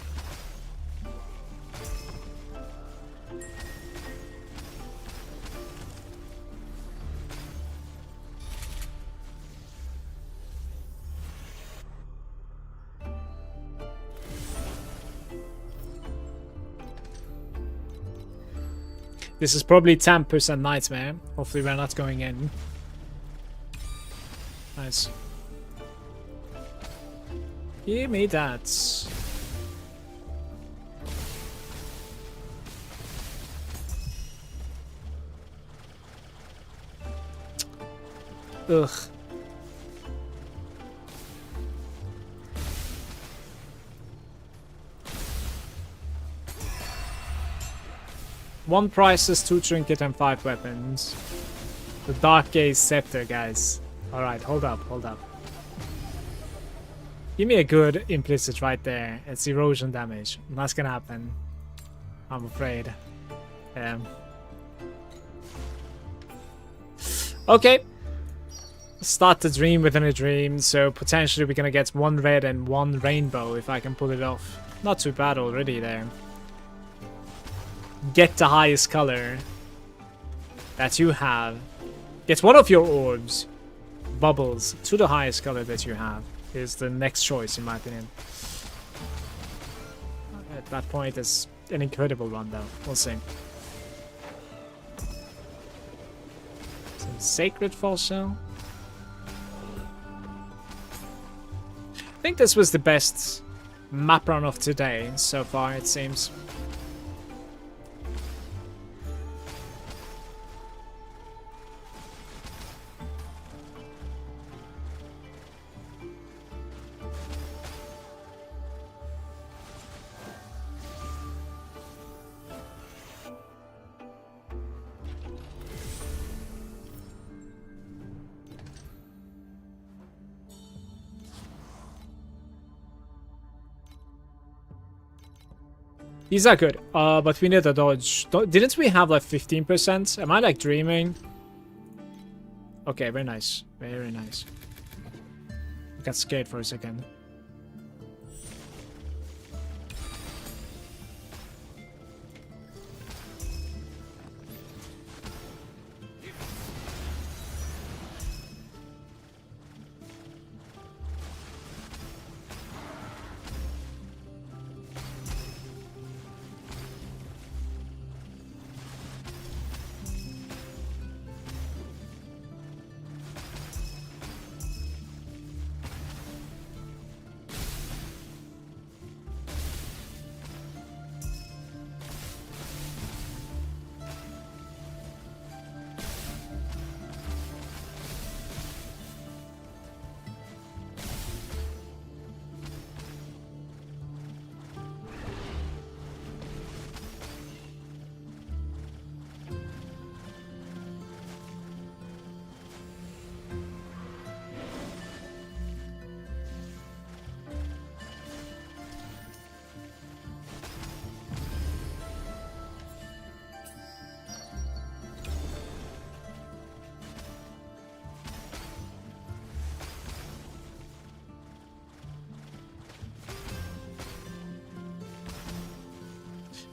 This is probably 10% nightmare. Hopefully we're not going in. Nice. Give me that. Ugh. One prizes, 2 trinket, and 5 weapons. The Dark Gaze Scepter, guys. Alright, hold up, hold up. Give me a good implicit right there. It's erosion damage. That's gonna happen. I'm afraid. Okay. Start the dream within a dream, so potentially we're gonna get 1 red and 1 rainbow if I can pull it off. Not too bad already there. Get the highest color that you have. Get one of your orbs, bubbles, to the highest color that you have is the next choice in my opinion. At that point it's an incredible run though. We'll see. Some sacred false shell. I think this was the best map run of today so far, it seems. These are good, but we need a dodge. Didn't we have like 15%? Am I like dreaming? Okay, very nice. Very nice. I got scared for a second.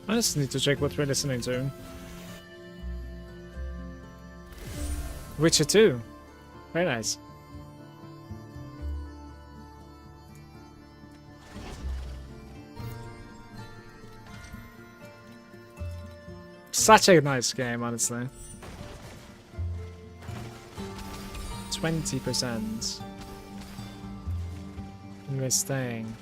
I just need to check what we're listening to. Witcher 2. Very nice. Such a nice game, honestly. 20%. And we're staying.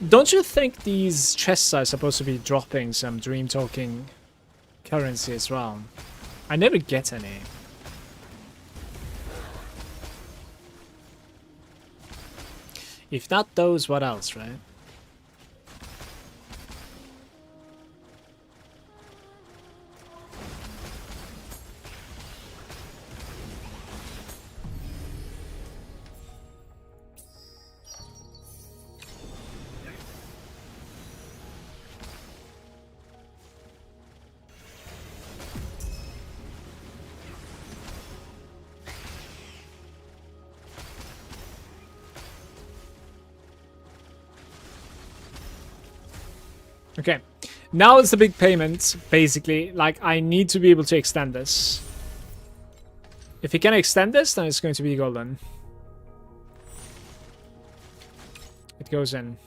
Don't you think these chests are supposed to be dropping some dream talking currency as well? I never get any. If not those, what else, right? Okay. Now it's the big payment, basically. Like, I need to be able to extend this. If he can extend this, then it's going to be golden. It goes in.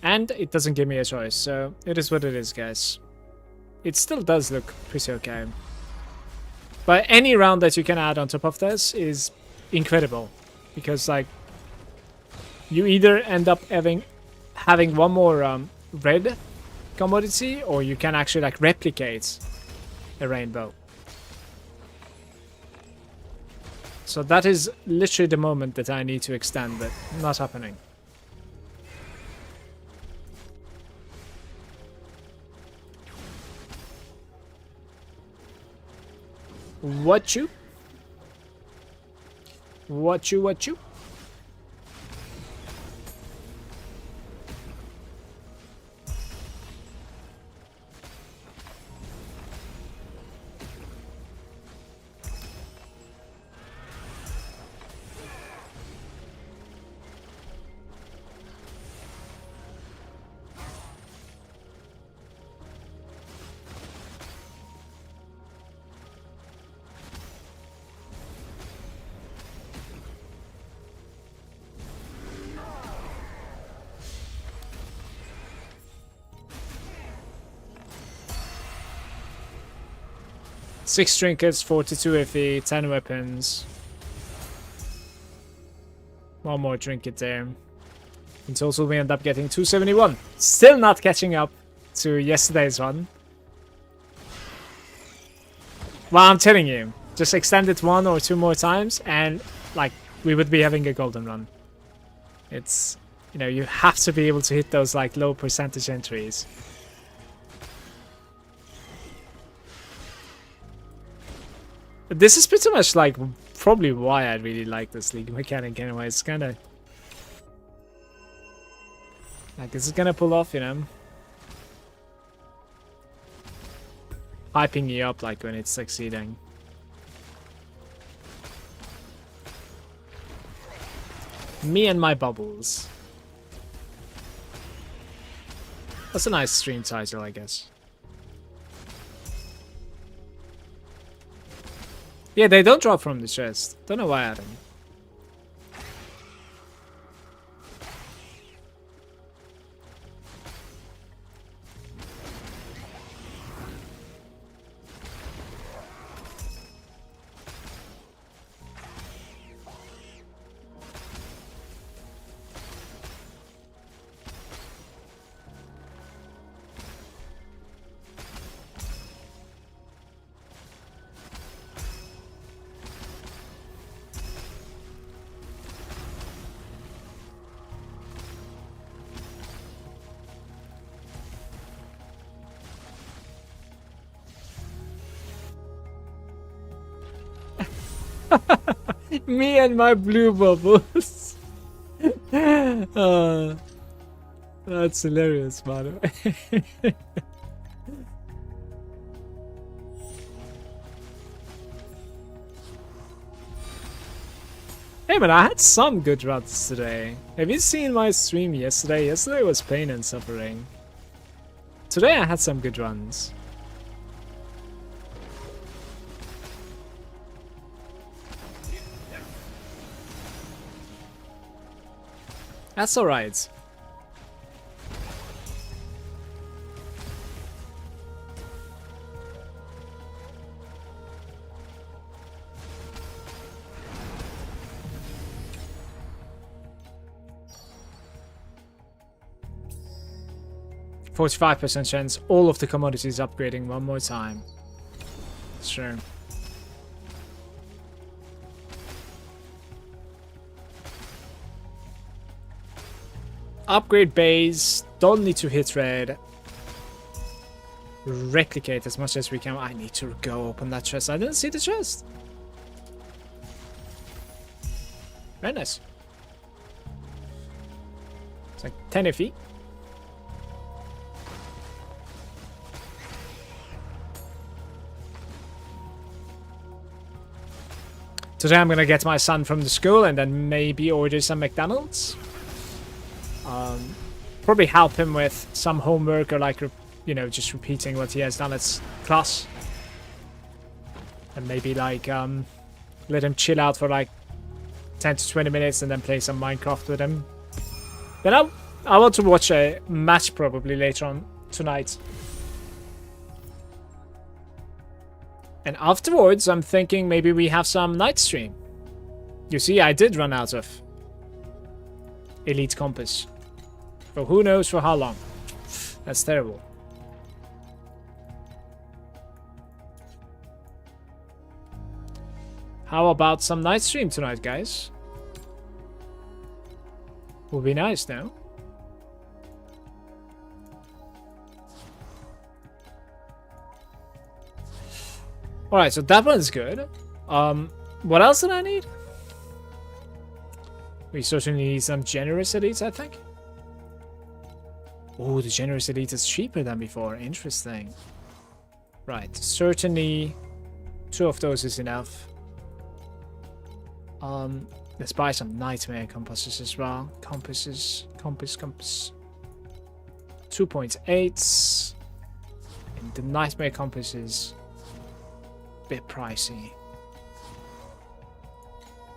And it doesn't give me a choice, so it is what it is, guys. It still does look pretty okay. But any round that you can add on top of this is incredible. Because, like, you either end up having one more red commodity, or you can actually, like, replicate a rainbow. So that is literally the moment that I need to extend, but not happening. What you? What you? What you? Six trinkets, 42 FE, 10 weapons. One more trinket there. In total, we end up getting 271. Still not catching up to yesterday's one. Well, I'm telling you, just extend it 1 or 2 more times, and like we would be having a golden run. It's, you know, you have to be able to hit those like low percentage entries. This is pretty much like probably why I really like this league mechanic anyway. It's kind of like, this is gonna pull off, you know, hyping you up like when it's succeeding. Me and my bubbles. That's a nice stream title, I guess. Yeah, they don't drop from the chest. Don't know why I didn't. Me and my blue bubbles. That's hilarious, by the way. Hey man, I had some good runs today. Have you seen my stream yesterday? Yesterday was pain and suffering. Today I had some good runs. That's alright. %45% chance all of the commodities upgrading one more time. Sure. Upgrade base, don't need to hit red. Replicate as much as we can. I need to go open that chest. I didn't see the chest. Very nice. It's like 10 FE. Today I'm gonna get my son from the school and then maybe order some McDonald's. Probably help him with some homework or like, you know, just repeating what he has done at class. And maybe like let him chill out for like 10 to 20 minutes and then play some Minecraft with him. Then I want to watch a match probably later on tonight. And afterwards, I'm thinking maybe we have some night stream. You see, I did run out of Elite Compass. But who knows for how long. That's terrible. How about some night stream tonight, guys? Would be nice, no? Alright, so that one's good. What else did I need? We certainly need some generous elites, I think. Oh, the generous elite is cheaper than before. Interesting. Right, certainly 2 of those is enough. Let's buy some nightmare compasses as well. Compass. 2.8. And the nightmare compass is a bit pricey.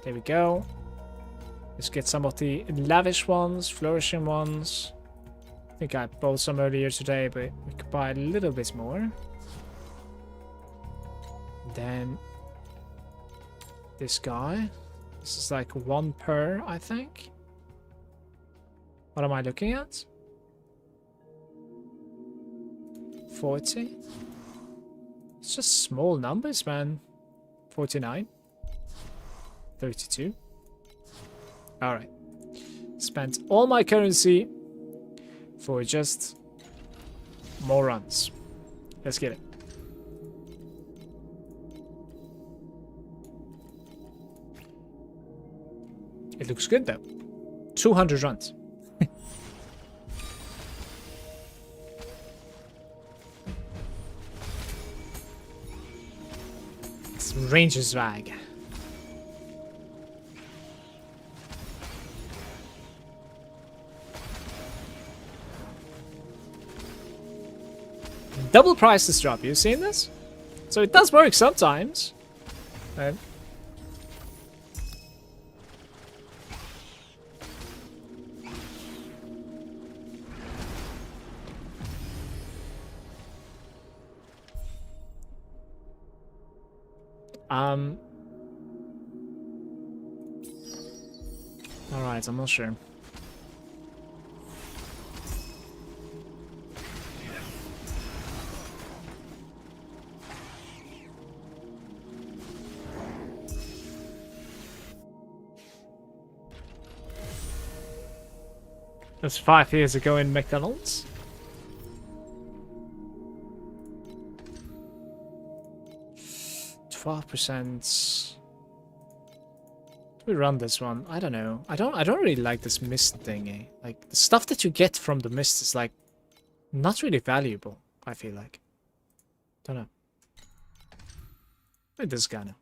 There we go. Let's get some of the lavish ones, flourishing ones. I think I bought some earlier today, but we could buy a little bit more. Then this guy. This is like 1 per, I think. What am I looking at? 40. It's just small numbers, man. 49. 32. Alright. Spent all my currency for just more runs. Let's get it. It looks good though. 200 runs. It's Ranger's Rag. Double prices drop. You seen this? So it does work sometimes. Alright, I'm not sure. That's 5 years ago in McDonald's. %. We run this one. I don't know. I don't really like this mist thingy. Like the stuff that you get from the mist is like not really valuable, I feel like. Don't know. Look at this guy now.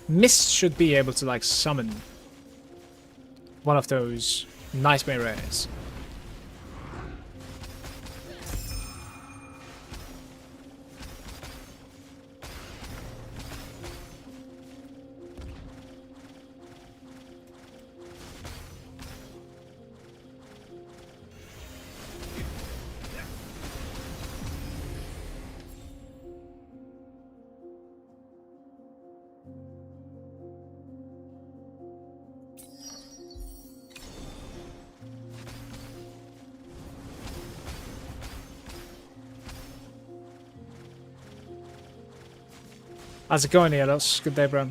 Mist should be able to like summon one of those nightmare rares. How's it going, Elos? Good day, bro.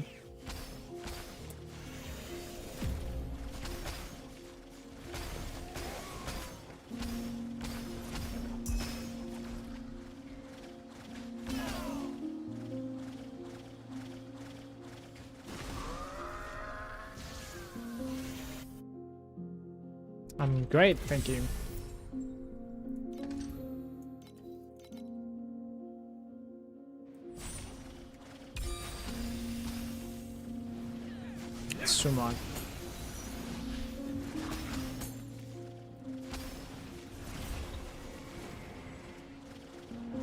I'm great, thank you. Summon.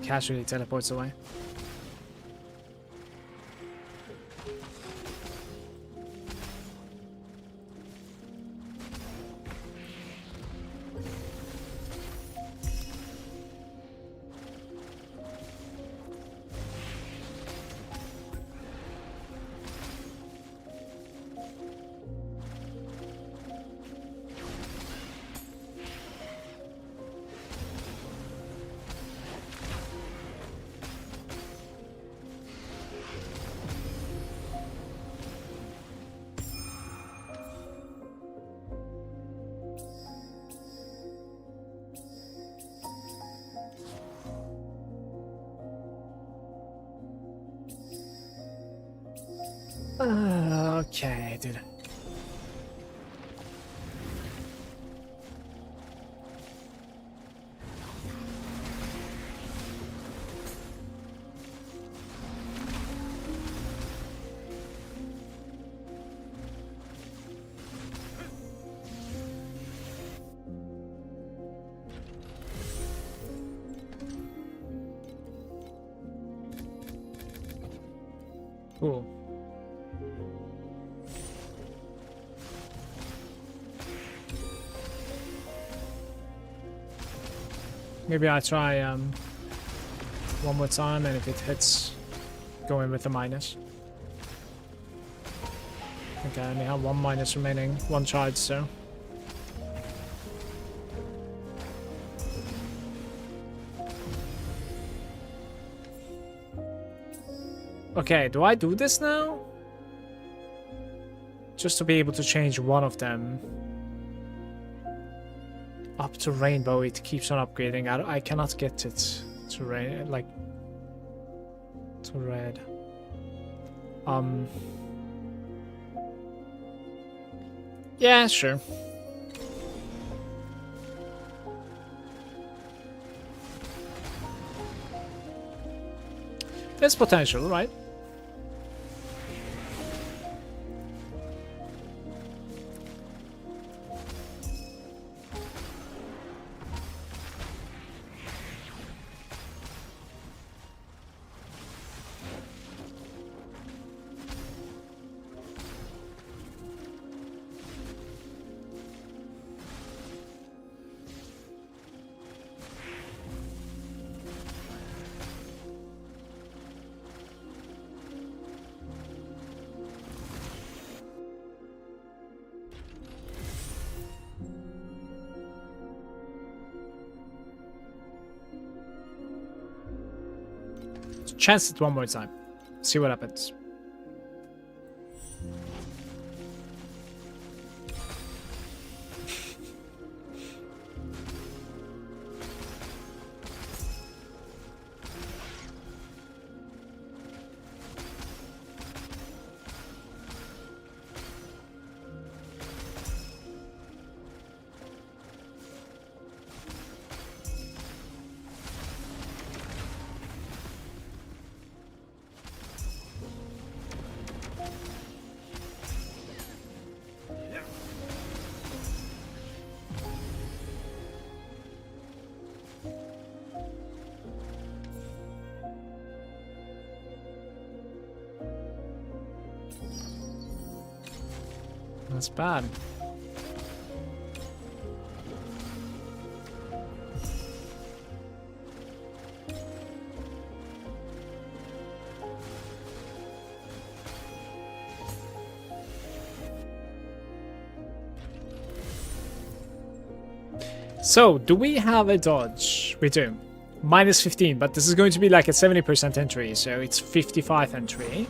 Casually teleports away. Okay, dude. Cool. Maybe I try one more time, and if it hits, go in with the minus. Okay, I only have one minus remaining, one charge, so. Okay, do I do this now? Just to be able to change one of them. Up to rainbow, it keeps on upgrading. I cannot get it to rain, like to red. Yeah, sure. There's potential, right? Chance it one more time. See what happens. That's bad. So, do we have a dodge? We do. Minus 15, but this is going to be like a 70% entry, so it's 55 entry.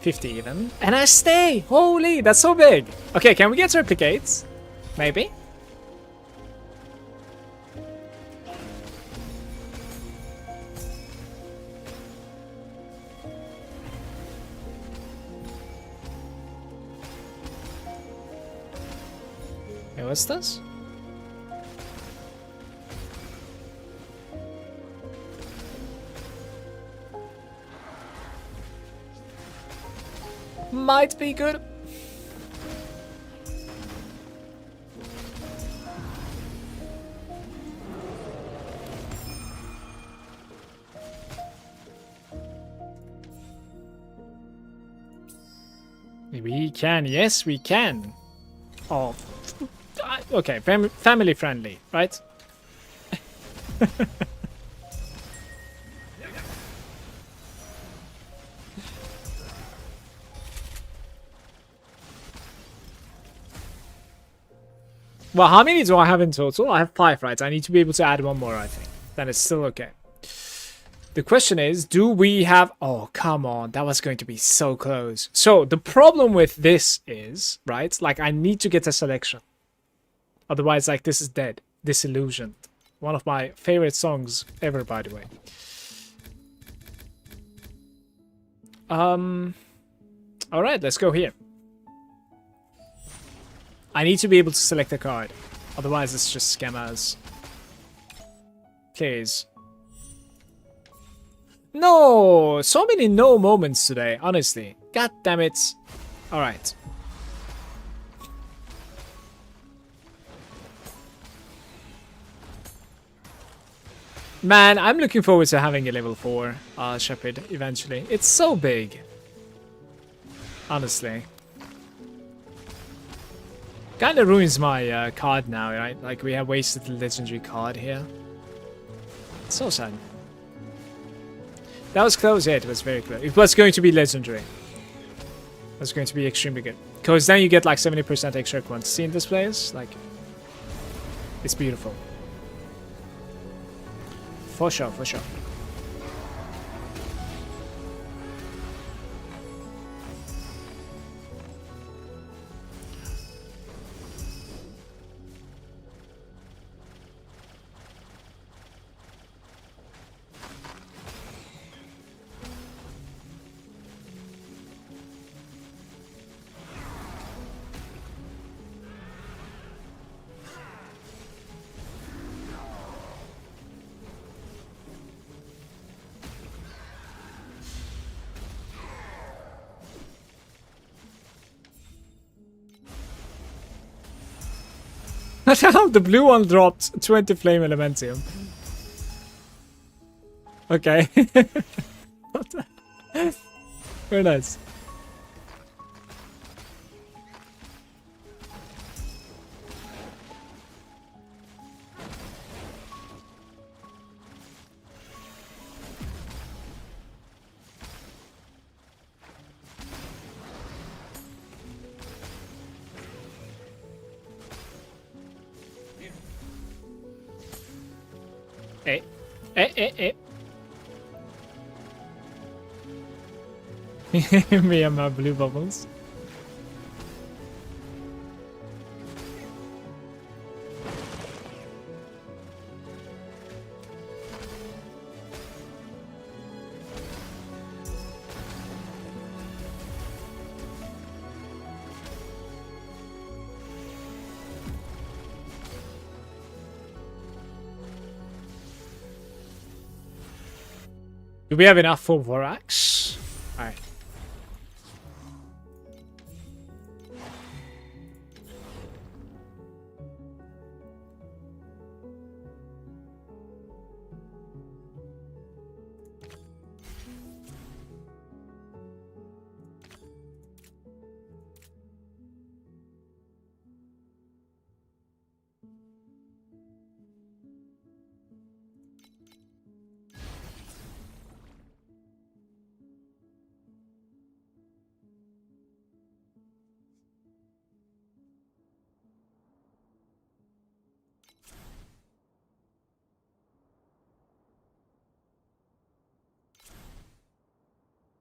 50 even. And I stay! Holy, that's so big! Okay, can we get replicates? Maybe? Hey, what's this? Might be good. We can. Yes, we can. Oh, okay. Family friendly, right? Well, how many do I have in total? I have 5, right? I need to be able to add one more, I think. Then it's still okay. The question is, do we have... Oh, come on. That was going to be so close. So, the problem with this is, right? Like, I need to get a selection. Otherwise, like, this is dead. Disillusioned. One of my favorite songs ever, by the way. Alright, let's go here. I need to be able to select a card. Otherwise, it's just scammers. Please. No! So many no moments today, honestly. God damn it. Alright. Man, I'm looking forward to having a level 4 Shepherd eventually. It's so big. Honestly. Kinda ruins my card now, right? Like, we have wasted the legendary card here. It's so sad. That was close, yeah, it was very close. It was going to be legendary. It was going to be extremely good. Because then you get like 70% extra quantity in this place. Like, it's beautiful. For sure, for sure. The blue one dropped 20 flame elementium. Okay. Very nice. Me and my blue bubbles. Do we have enough for Vorax? Alright.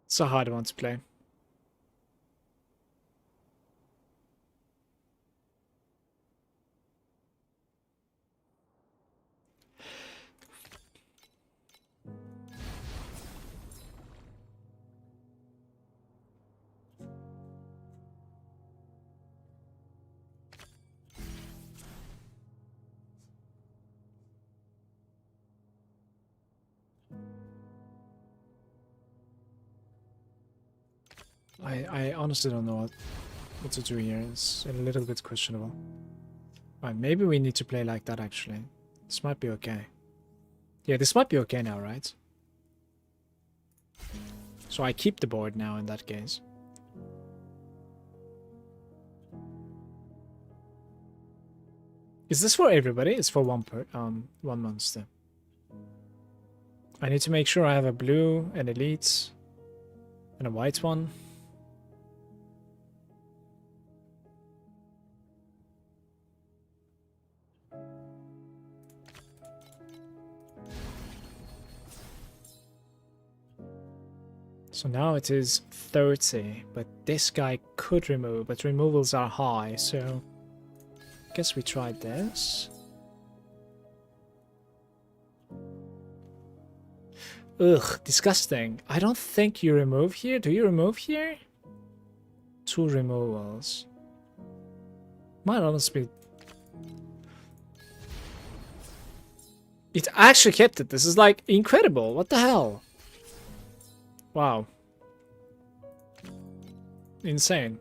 It's a hard one to play. I honestly don't know what to do here. It's a little bit questionable. Alright, maybe we need to play like that actually. This might be okay. Yeah, this might be okay now, right? So I keep the board now in that case. Is this for everybody? It's for one monster. I need to make sure I have a blue, an elite, and a white one. So now it is 30, but this guy could remove, but removals are high, so I guess we tried this. Ugh, disgusting. I don't think you remove here. Do you remove here? 2 removals. Might almost be... It actually kept it. This is like incredible. What the hell? Wow. Insane.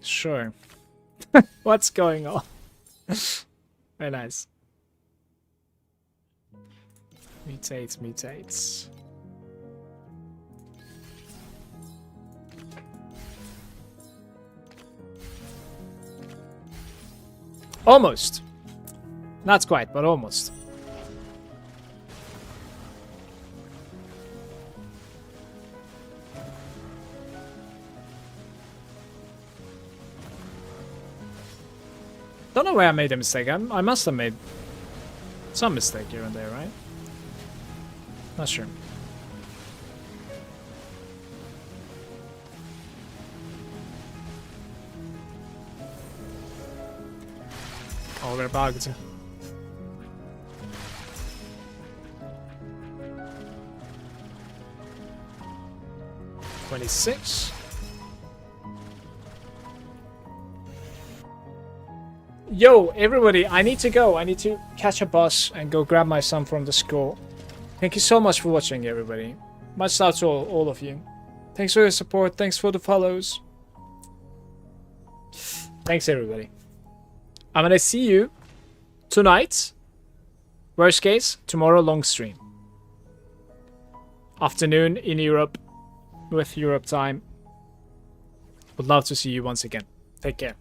Sure. What's going on? Very nice. Mutates, mutates. Almost. Not quite, but almost. Don't know where I made a mistake. I must have made some mistake here and there, right? Not sure. Oh, we're bugged. 26. Yo, everybody, I need to go. I need to catch a bus and go grab my son from the school. Thank you so much for watching, everybody. Much love to all of you. Thanks for your support. Thanks for the follows. Thanks, everybody. I'm gonna see you tonight. Worst case, tomorrow long stream. Afternoon in Europe with Europe time. Would love to see you once again. Take care.